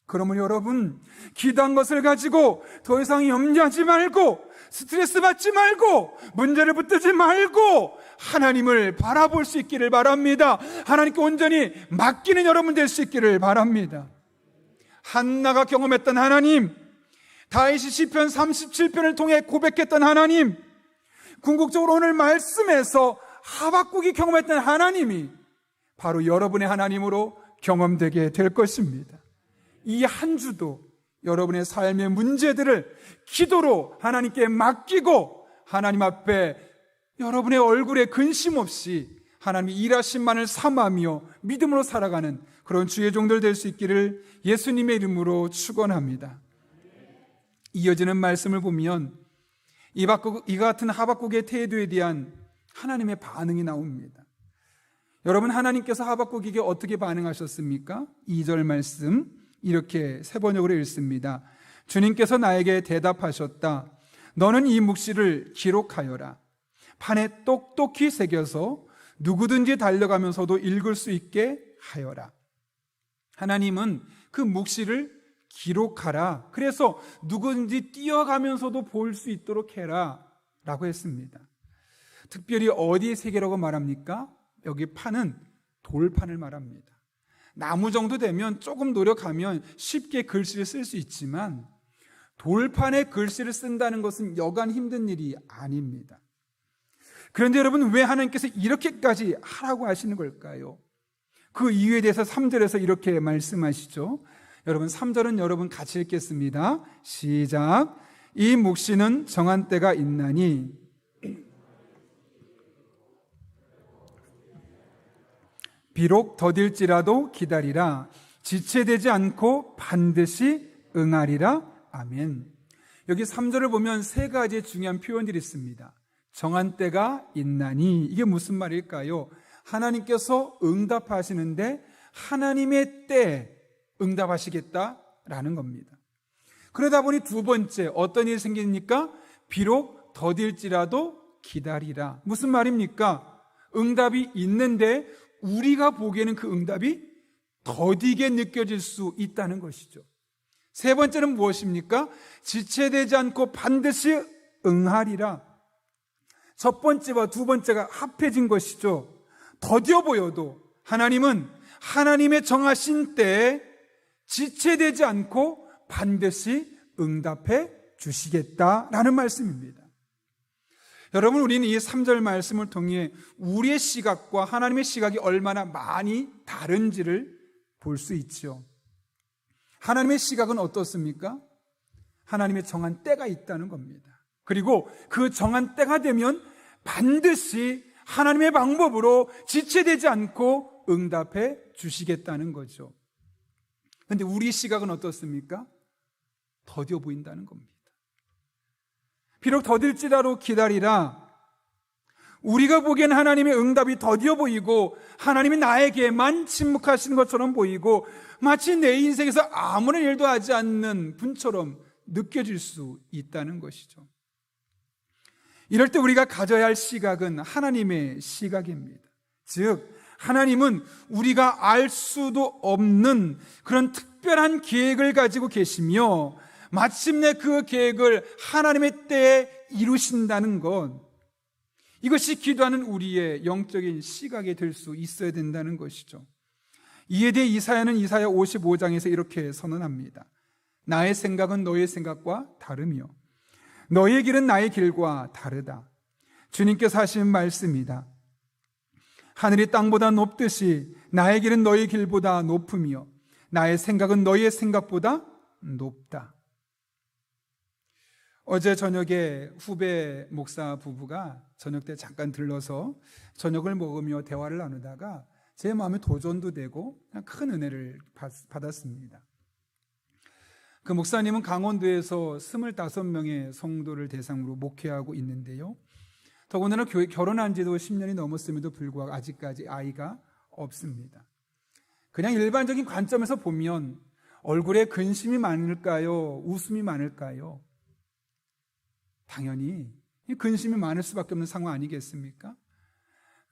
A: 그러면 여러분, 기도한 것을 가지고 더 이상 염려하지 말고 스트레스 받지 말고 문제를 붙들지 말고 하나님을 바라볼 수 있기를 바랍니다. 하나님께 온전히 맡기는 여러분 될 수 있기를 바랍니다. 한나가 경험했던 하나님, 다윗이 시편 37편을 통해 고백했던 하나님, 궁극적으로 오늘 말씀에서 하박국이 경험했던 하나님이 바로 여러분의 하나님으로 경험되게 될 것입니다. 이 한 주도 여러분의 삶의 문제들을 기도로 하나님께 맡기고 하나님 앞에 여러분의 얼굴에 근심 없이 하나님이 일하심만을 삼으며 믿음으로 살아가는 그런 주의 종들 될 수 있기를 예수님의 이름으로 축원합니다. 이어지는 말씀을 보면 이와 같은 하박국의 태도에 대한 하나님의 반응이 나옵니다. 여러분, 하나님께서 하박국에게 어떻게 반응하셨습니까? 2절 말씀 이렇게 세 번역으로 읽습니다. 주님께서 나에게 대답하셨다. 너는 이 묵시를 기록하여라. 판에 똑똑히 새겨서 누구든지 달려가면서도 읽을 수 있게 하여라. 하나님은 그 묵시를 기록하라. 그래서 누구든지 뛰어가면서도 볼 수 있도록 해라 라고 했습니다. 특별히 어디에 새기라고 말합니까? 여기 판은 돌판을 말합니다. 나무 정도 되면 조금 노력하면 쉽게 글씨를 쓸 수 있지만 돌판에 글씨를 쓴다는 것은 여간 힘든 일이 아닙니다. 그런데 여러분, 왜 하나님께서 이렇게까지 하라고 하시는 걸까요? 그 이유에 대해서 3절에서 이렇게 말씀하시죠. 여러분, 3절은 여러분 같이 읽겠습니다. 시작. 이 묵시는 정한 때가 있나니 비록 더딜지라도 기다리라. 지체되지 않고 반드시 응하리라. 아멘. 여기 3절을 보면 세 가지의 중요한 표현들이 있습니다. 정한 때가 있나니, 이게 무슨 말일까요? 하나님께서 응답하시는데 하나님의 때에 응답하시겠다라는 겁니다. 그러다 보니 두 번째, 어떤 일이 생깁니까? 비록 더딜지라도 기다리라. 무슨 말입니까? 응답이 있는데 우리가 보기에는 그 응답이 더디게 느껴질 수 있다는 것이죠. 세 번째는 무엇입니까? 지체되지 않고 반드시 응하리라. 첫 번째와 두 번째가 합해진 것이죠. 더디어 보여도 하나님은 하나님의 정하신 때에 지체되지 않고 반드시 응답해 주시겠다라는 말씀입니다. 여러분, 우리는 이 3절 말씀을 통해 우리의 시각과 하나님의 시각이 얼마나 많이 다른지를 볼 수 있죠. 하나님의 시각은 어떻습니까? 하나님의 정한 때가 있다는 겁니다. 그리고 그 정한 때가 되면 반드시 하나님의 방법으로 지체되지 않고 응답해 주시겠다는 거죠. 그런데 우리 시각은 어떻습니까? 더뎌 보인다는 겁니다. 비록 더딜지라도 기다리라. 우리가 보기엔 하나님의 응답이 더디어 보이고 하나님이 나에게만 침묵하시는 것처럼 보이고 마치 내 인생에서 아무런 일도 하지 않는 분처럼 느껴질 수 있다는 것이죠. 이럴 때 우리가 가져야 할 시각은 하나님의 시각입니다. 즉, 하나님은 우리가 알 수도 없는 그런 특별한 계획을 가지고 계시며 마침내 그 계획을 하나님의 때에 이루신다는 것, 이것이 기도하는 우리의 영적인 시각이 될 수 있어야 된다는 것이죠. 이에 대해 이사야는 이사야 55장에서 이렇게 선언합니다. 나의 생각은 너의 생각과 다르며 너의 길은 나의 길과 다르다. 주님께서 하신 말씀이다. 하늘이 땅보다 높듯이 나의 길은 너의 길보다 높으며 나의 생각은 너의 생각보다 높다. 어제 저녁에 후배 목사 부부가 저녁 때 잠깐 들러서 저녁을 먹으며 대화를 나누다가 제 마음에 도전도 되고 큰 은혜를 받았습니다. 그 목사님은 강원도에서 25명의 성도를 대상으로 목회하고 있는데요, 더군다나 결혼한 지도 10년이 넘었음에도 불구하고 아직까지 아이가 없습니다. 그냥 일반적인 관점에서 보면 얼굴에 근심이 많을까요? 웃음이 많을까요? 당연히 근심이 많을 수밖에 없는 상황 아니겠습니까?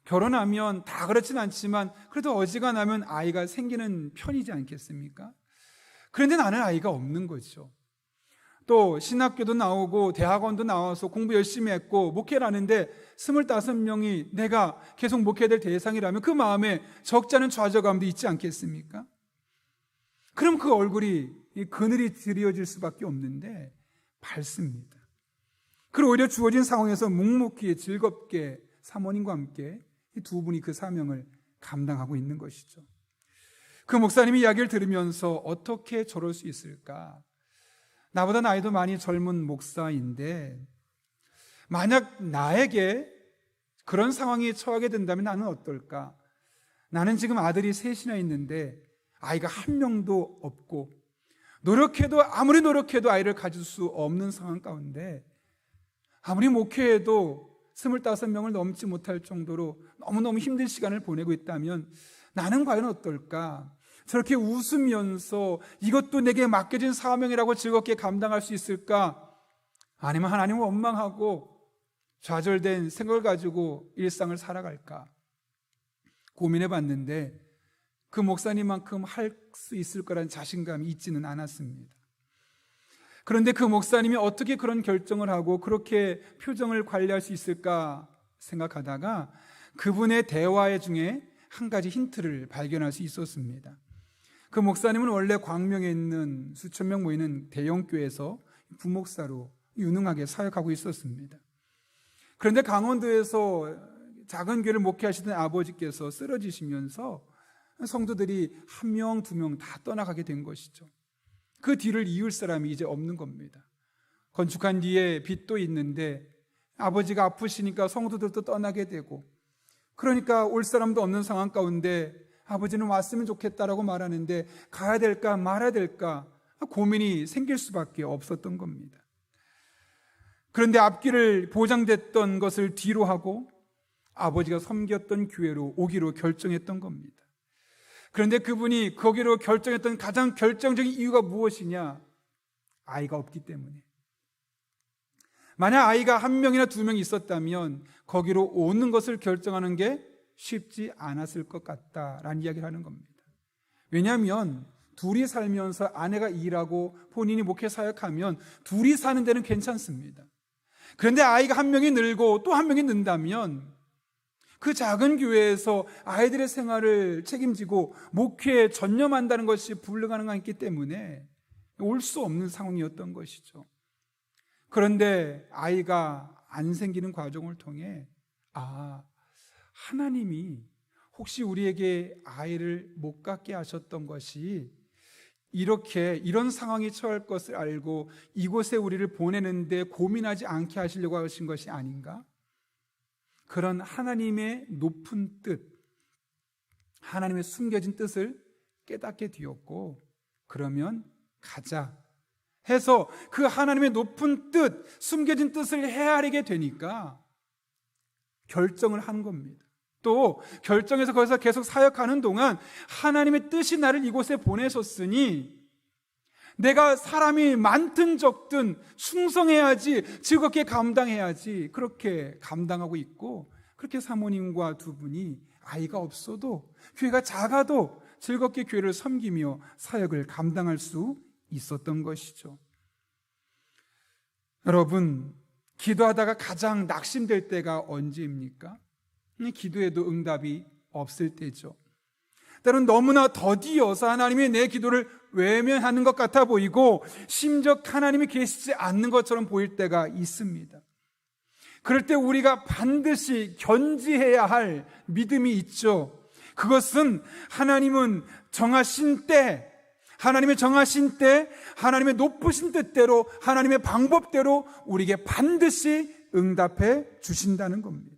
A: 결혼하면 다 그렇진 않지만 그래도 어지간하면 아이가 생기는 편이지 않겠습니까? 그런데 나는 아이가 없는 거죠. 또 신학교도 나오고 대학원도 나와서 공부 열심히 했고 목회를 하는데 25명이 내가 계속 목회될 대상이라면 그 마음에 적지 않은 좌절감도 있지 않겠습니까? 그럼 그 얼굴이 그늘이 드리워질 수밖에 없는데 밝습니다. 그리고 오히려 주어진 상황에서 묵묵히 즐겁게 사모님과 함께 이 두 분이 그 사명을 감당하고 있는 것이죠. 그 목사님이 이야기를 들으면서 어떻게 저럴 수 있을까? 나보다 나이도 많이 젊은 목사인데 만약 나에게 그런 상황에 처하게 된다면 나는 어떨까? 나는 지금 아들이 셋이나 있는데 아이가 한 명도 없고 아무리 노력해도 아이를 가질 수 없는 상황 가운데 아무리 목회해도 25명을 넘지 못할 정도로 너무너무 힘든 시간을 보내고 있다면 나는 과연 어떨까? 저렇게 웃으면서 이것도 내게 맡겨진 사명이라고 즐겁게 감당할 수 있을까? 아니면 하나님을 원망하고 좌절된 생각을 가지고 일상을 살아갈까? 고민해 봤는데 그 목사님만큼 할 수 있을 거라는 자신감이 있지는 않았습니다. 그런데 그 목사님이 어떻게 그런 결정을 하고 그렇게 표정을 관리할 수 있을까 생각하다가 그분의 대화 중에 한 가지 힌트를 발견할 수 있었습니다. 그 목사님은 원래 광명에 있는 수천 명 모이는 대형교회에서 부목사로 유능하게 사역하고 있었습니다. 그런데 강원도에서 작은 교회를 목회하시던 아버지께서 쓰러지시면서 성도들이 한 명, 두 명 다 떠나가게 된 것이죠. 그 뒤를 이을 사람이 이제 없는 겁니다. 건축한 뒤에 빚도 있는데 아버지가 아프시니까 성도들도 떠나게 되고 그러니까 올 사람도 없는 상황 가운데 아버지는 왔으면 좋겠다라고 말하는데 가야 될까 말아야 될까 고민이 생길 수밖에 없었던 겁니다. 그런데 앞길을 보장됐던 것을 뒤로 하고 아버지가 섬겼던 교회로 오기로 결정했던 겁니다. 그런데 그분이 거기로 결정했던 가장 결정적인 이유가 무엇이냐? 아이가 없기 때문에. 만약 아이가 한 명이나 두 명 있었다면 거기로 오는 것을 결정하는 게 쉽지 않았을 것 같다라는 이야기를 하는 겁니다. 왜냐하면 둘이 살면서 아내가 일하고 본인이 목회 사역하면 둘이 사는 데는 괜찮습니다. 그런데 아이가 한 명이 늘고 또 한 명이 는다면 그 작은 교회에서 아이들의 생활을 책임지고 목회에 전념한다는 것이 불가능했기 때문에 올 수 없는 상황이었던 것이죠. 그런데 아이가 안 생기는 과정을 통해 하나님이 혹시 우리에게 아이를 못 갖게 하셨던 것이 이런 상황에 처할 것을 알고 이곳에 우리를 보내는데 고민하지 않게 하시려고 하신 것이 아닌가? 그런 하나님의 높은 뜻, 하나님의 숨겨진 뜻을 깨닫게 되었고, 그러면 가자 해서 그 하나님의 높은 뜻, 숨겨진 뜻을 헤아리게 되니까 결정을 한 겁니다. 또 결정해서 거기서 계속 사역하는 동안 하나님의 뜻이 나를 이곳에 보내셨으니 내가 사람이 많든 적든 충성해야지, 즐겁게 감당해야지, 그렇게 감당하고 있고, 그렇게 사모님과 두 분이 아이가 없어도, 교회가 작아도 즐겁게 교회를 섬기며 사역을 감당할 수 있었던 것이죠. 여러분, 기도하다가 가장 낙심될 때가 언제입니까? 기도해도 응답이 없을 때죠. 때로는 너무나 더디어서 하나님이 내 기도를 외면하는 것 같아 보이고, 심지어 하나님이 계시지 않는 것처럼 보일 때가 있습니다. 그럴 때 우리가 반드시 견지해야 할 믿음이 있죠. 그것은 하나님은 정하신 때, 하나님의 정하신 때, 하나님의 높으신 뜻대로, 하나님의 방법대로 우리에게 반드시 응답해 주신다는 겁니다.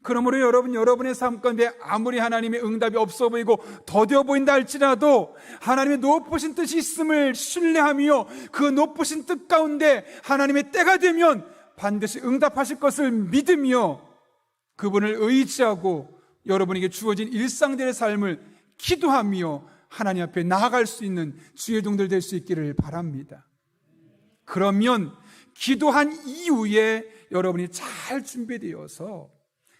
A: 그러므로 여러분의 삶 가운데 아무리 하나님의 응답이 없어 보이고 더뎌 보인다 할지라도 하나님의 높으신 뜻이 있음을 신뢰하며 그 높으신 뜻 가운데 하나님의 때가 되면 반드시 응답하실 것을 믿으며 그분을 의지하고 여러분에게 주어진 일상들의 삶을 기도하며 하나님 앞에 나아갈 수 있는 주의 종들 될 수 있기를 바랍니다. 그러면 기도한 이후에 여러분이 잘 준비되어서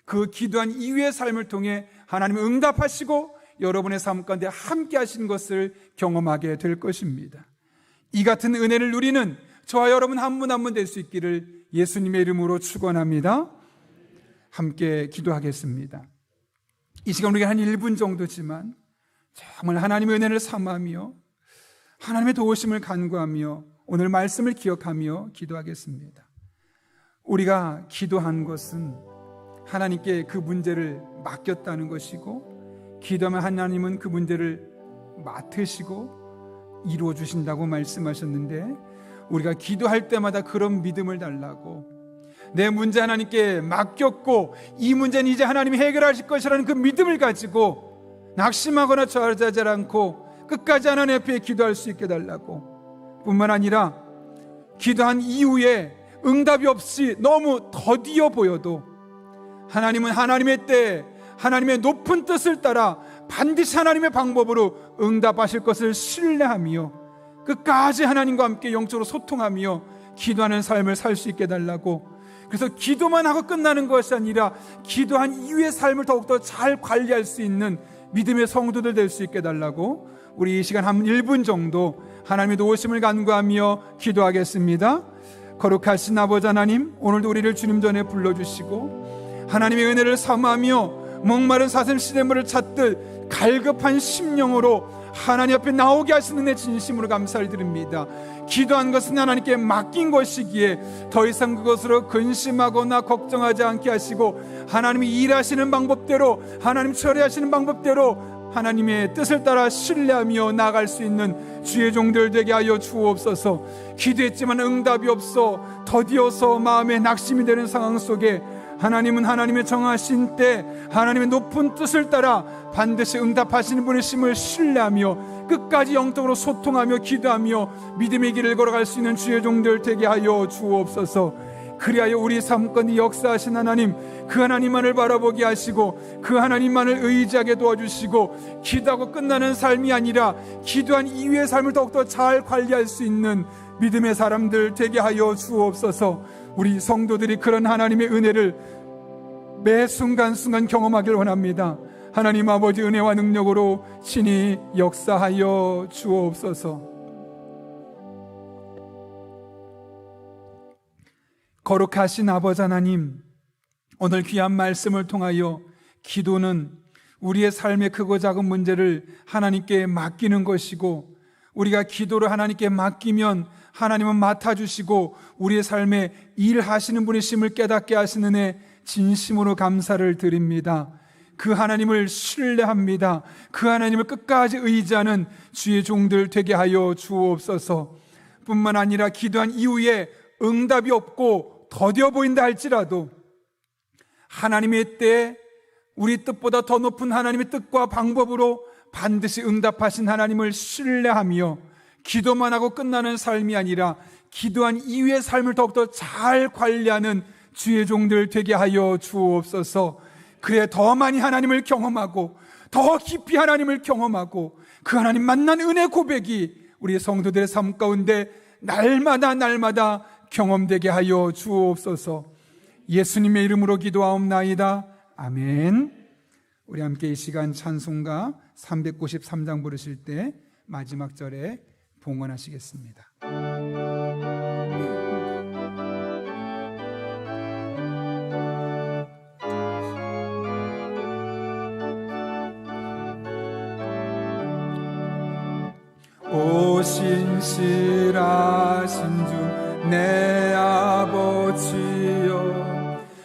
A: 그 기도한 이후의 삶을 통해 하나님이 응답하시고 여러분의 삶 가운데 함께 하신 것을 경험하게 될 것입니다. 이 같은 은혜를 누리는 저와 여러분 한 분 한 분 될 수 있기를 예수님의 이름으로 축원합니다. 함께 기도하겠습니다. 이 시간 우리가 한 1분 정도지만 정말 하나님의 은혜를 삼으며 하나님의 도우심을 간구하며 오늘 말씀을 기억하며 기도하겠습니다. 우리가 기도한 것은 하나님께 그 문제를 맡겼다는 것이고, 기도하면 하나님은 그 문제를 맡으시고 이루어 주신다고 말씀하셨는데, 우리가 기도할 때마다 그런 믿음을 달라고, 내 문제 하나님께 맡겼고 이 문제는 이제 하나님이 해결하실 것이라는 그 믿음을 가지고 낙심하거나 좌절하지 않고 끝까지 하나님 앞에 기도할 수 있게 달라고, 뿐만 아니라 기도한 이후에 응답이 없이 너무 더디어 보여도 하나님은 하나님의 때, 하나님의 높은 뜻을 따라 반드시 하나님의 방법으로 응답하실 것을 신뢰하며 끝까지 하나님과 함께 영적으로 소통하며 기도하는 삶을 살 수 있게 달라고, 그래서 기도만 하고 끝나는 것이 아니라 기도한 이후의 삶을 더욱더 잘 관리할 수 있는 믿음의 성도들 될 수 있게 달라고, 우리 이 시간 한 1분 정도 하나님의 도우심을 간구하며 기도하겠습니다. 거룩하신 아버지 하나님, 오늘도 우리를 주님 전에 불러주시고 하나님의 은혜를 삼으며 목마른 사슴 시냇물을 찾듯 갈급한 심령으로 하나님 앞에 나오게 하시는 내 진심으로 감사를 드립니다. 기도한 것은 하나님께 맡긴 것이기에 더 이상 그것으로 근심하거나 걱정하지 않게 하시고 하나님이 일하시는 방법대로, 하나님 처리하시는 방법대로 하나님의 뜻을 따라 신뢰하며 나아갈 수 있는 주의 종들 되게 하여 주옵소서. 기도했지만 응답이 없어 더디어서 마음에 낙심이 되는 상황 속에 하나님은 하나님의 정하신 때 하나님의 높은 뜻을 따라 반드시 응답하시는 분이심을 신뢰하며 끝까지 영적으로 소통하며 기도하며 믿음의 길을 걸어갈 수 있는 주의 종들 되게 하여 주옵소서. 그리하여 우리 삶 가운데 역사하신 하나님, 그 하나님만을 바라보게 하시고 그 하나님만을 의지하게 도와주시고, 기도하고 끝나는 삶이 아니라 기도한 이후의 삶을 더욱더 잘 관리할 수 있는 믿음의 사람들 되게 하여 주옵소서. 우리 성도들이 그런 하나님의 은혜를 매 순간순간 경험하길 원합니다. 하나님 아버지 은혜와 능력으로 친히 역사하여 주옵소서. 거룩하신 아버지 하나님, 오늘 귀한 말씀을 통하여 기도는 우리의 삶의 크고 작은 문제를 하나님께 맡기는 것이고, 우리가 기도를 하나님께 맡기면 하나님은 맡아주시고 우리의 삶에 일하시는 분이심을 깨닫게 하시는 애 진심으로 감사를 드립니다. 그 하나님을 신뢰합니다. 그 하나님을 끝까지 의지하는 주의 종들 되게 하여 주옵소서. 뿐만 아니라 기도한 이후에 응답이 없고 더뎌 보인다 할지라도 하나님의 때에 우리 뜻보다 더 높은 하나님의 뜻과 방법으로 반드시 응답하신 하나님을 신뢰하며 기도만 하고 끝나는 삶이 아니라 기도한 이후의 삶을 더욱더 잘 관리하는 주의 종들 되게 하여 주옵소서. 그래 더 많이 하나님을 경험하고 더 깊이 하나님을 경험하고 그 하나님 만난 은혜 고백이 우리 성도들의 삶 가운데 날마다 경험되게 하여 주옵소서. 예수님의 이름으로 기도하옵나이다. 아멘. 우리 함께 이 시간 찬송가 393장 부르실 때 마지막 절에 봉헌하시겠습니다. 오 신실하신 주 내 아버지여,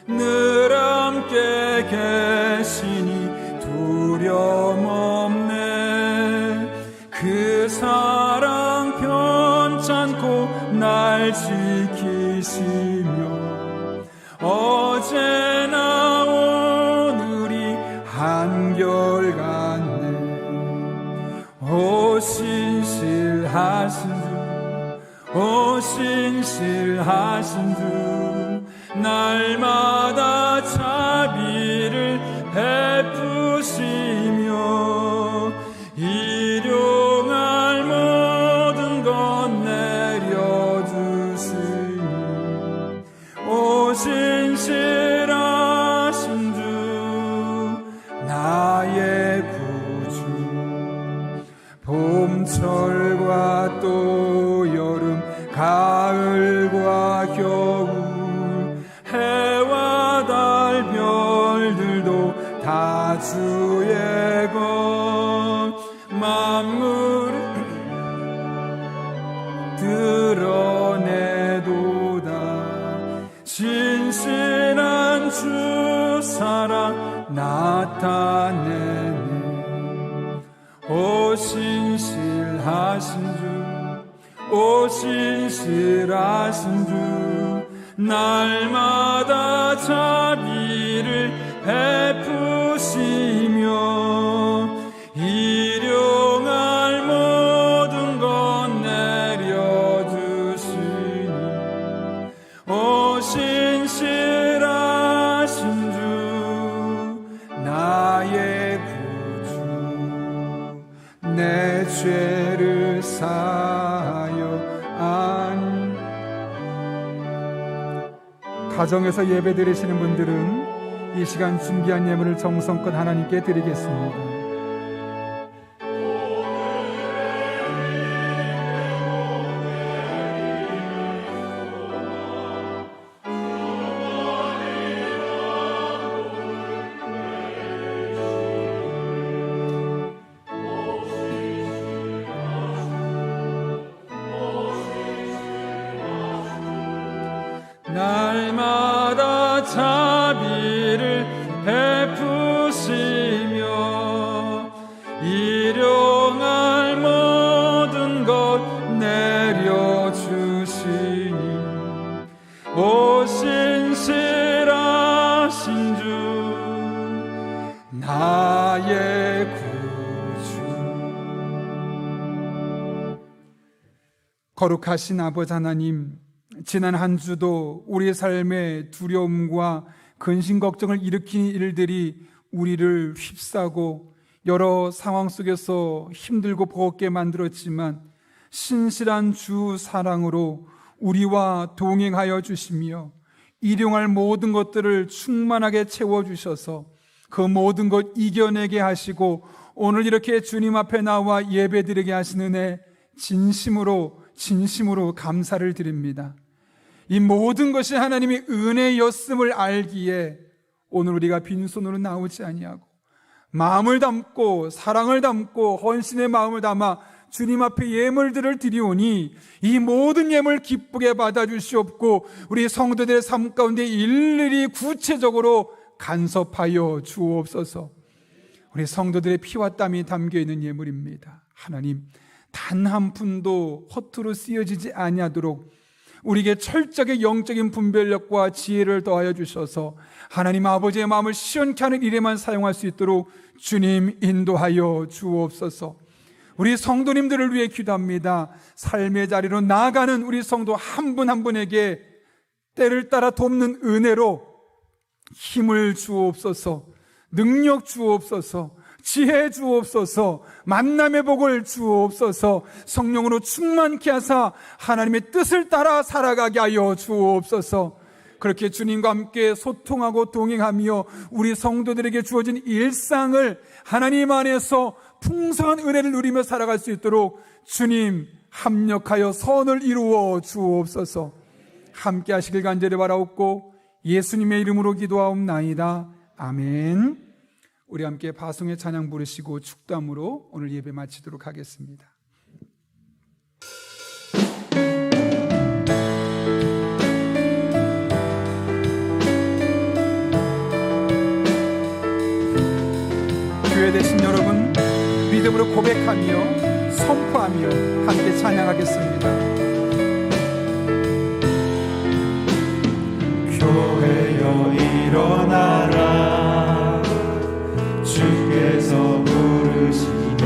A: 늘 함께 계시니 두려움 없네. 그 사랑 편찮고 날 지키시며 어제나 오늘이 한결같네. 오 신실하신 주, 오 신실하신 주, 날마다 자비를 베푸시며 일용할 모든 것 내려주시니 오 신실하신 주, 나의 구주. 봄철과 또 여름, 가을과 겨울, 해와 달 별들도 다 주의 것, 만물을 드러내도다. 신실한 주 사랑 나타내네. 오 신실하신 주, 오 신실하신 주, 날마다 자비를 베푸시며 일용할 모든 것 내려주시니 오 신실하신 주, 나의 구주. 내 죄를 사하여 가정에서 예배 드리시는 분들은 이 시간 준비한 예물을 정성껏 하나님께 드리겠습니다. 날마다 자비를 베푸시며 일용할 모든 것 내려주시니 오 신실하신 주, 나의 구주. 거룩하신 아버지 하나님, 지난 한 주도 우리의 삶에 두려움과 근심 걱정을 일으키는 일들이 우리를 휩싸고 여러 상황 속에서 힘들고 버겁게 만들었지만 신실한 주 사랑으로 우리와 동행하여 주시며 일용할 모든 것들을 충만하게 채워주셔서 그 모든 것 이겨내게 하시고 오늘 이렇게 주님 앞에 나와 예배드리게 하시는 애 진심으로 감사를 드립니다. 이 모든 것이 하나님의 은혜였음을 알기에 오늘 우리가 빈손으로 나오지 아니하고 마음을 담고 사랑을 담고 헌신의 마음을 담아 주님 앞에 예물들을 드리오니 이 모든 예물 기쁘게 받아주시옵고 우리 성도들의 삶 가운데 일일이 구체적으로 간섭하여 주옵소서. 우리 성도들의 피와 땀이 담겨있는 예물입니다. 하나님, 단 한 푼도 허투루 쓰여지지 아니하도록 우리에게 철저하게 영적인 분별력과 지혜를 더하여 주셔서 하나님 아버지의 마음을 시원케 하는 일에만 사용할 수 있도록 주님 인도하여 주옵소서. 우리 성도님들을 위해 기도합니다. 삶의 자리로 나아가는 우리 성도 한 분 한 분에게 때를 따라 돕는 은혜로 힘을 주옵소서, 능력 주옵소서, 지혜 주옵소서, 만남의 복을 주옵소서, 성령으로 충만케 하사 하나님의 뜻을 따라 살아가게 하여 주옵소서. 그렇게 주님과 함께 소통하고 동행하며 우리 성도들에게 주어진 일상을 하나님 안에서 풍성한 은혜를 누리며 살아갈 수 있도록 주님 합력하여 선을 이루어 주옵소서. 함께 하시길 간절히 바라옵고 예수님의 이름으로 기도하옵나이다. 아멘. 우리 함께 바송의 찬양 부르시고 축담으로 오늘 예배 마치도록 하겠습니다. 교회 되신 여러분, 믿음으로 고백하며 선포하며 함께 찬양하겠습니다.
B: 교회여 일어나라, 주께서 부르시니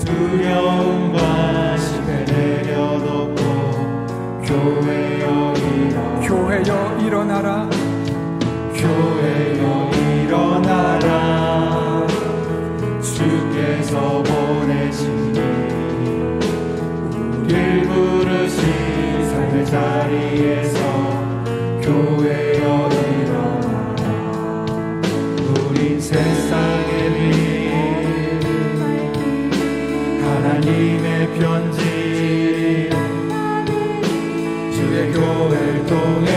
B: 두려움과 심에 내려놓고 교회여 일어나라,
A: 교회여 일어나라,
B: 교회여 일어나라, 주께서 보내시니 우릴 부르신 삶의 자리에서 교회여 일어나라. 우린 세상의 빛, 하나님의 편지, 주의 교회를 통해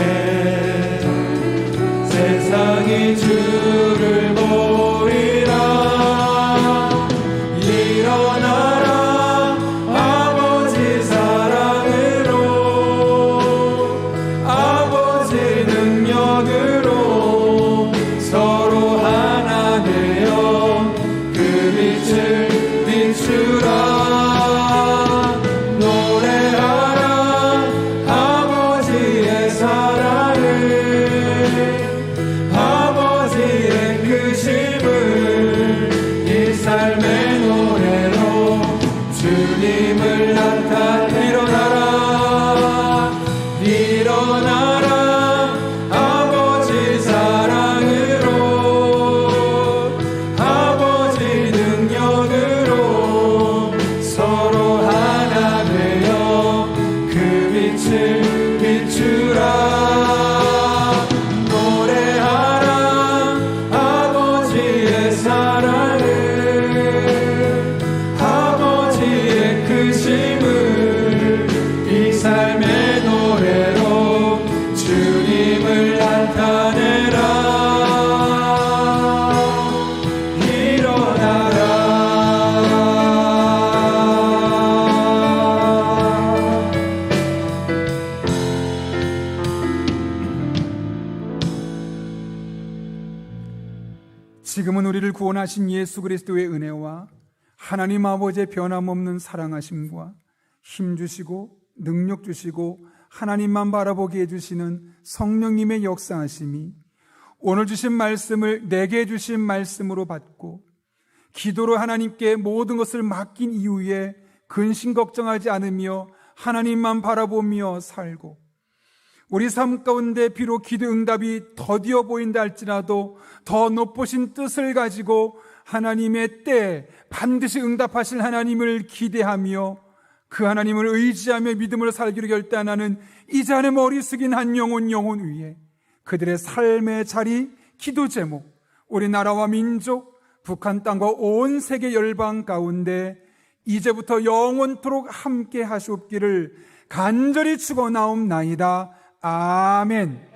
B: 세상이 주를 보리라. 일어나라, 아버지 사랑으로, 아버지 능력으로 서로 하나 되어 그 빛을 비추라. 노래하라, 아버지의 사랑을, 아버지의 크심을 이 삶의 노래로 주님을 나타내. 일어나라, 일어나라, 아버지 사랑으로, 아버지 능력으로 서로 하나 되어 그 빛을 비추라. 노래하라, 아버지의 사랑을, 아버지의 크심을 이 삶의 노래로 주님을 나타내라. 일어나라.
A: 지금은 우리를 구원하신 예수 그리스도의 은혜와 하나님 아버지의 변함없는 사랑하심과 힘 주시고 능력 주시고 하나님만 바라보게 해주시는 성령님의 역사하심이 오늘 주신 말씀을 내게 주신 말씀으로 받고 기도로 하나님께 모든 것을 맡긴 이후에 근심 걱정하지 않으며 하나님만 바라보며 살고 우리 삶 가운데 비록 기도 응답이 더디어 보인다 할지라도 더 높으신 뜻을 가지고 하나님의 때에 반드시 응답하실 하나님을 기대하며 그 하나님을 의지하며 믿음으로 살기로 결단하는 이 자네 머리 숙인 한 영혼 위에 그들의 삶의 자리, 기도 제목, 우리나라와 민족, 북한 땅과 온 세계 열방 가운데 이제부터 영원토록 함께 하시옵기를 간절히 축원하옵나이다. 아멘.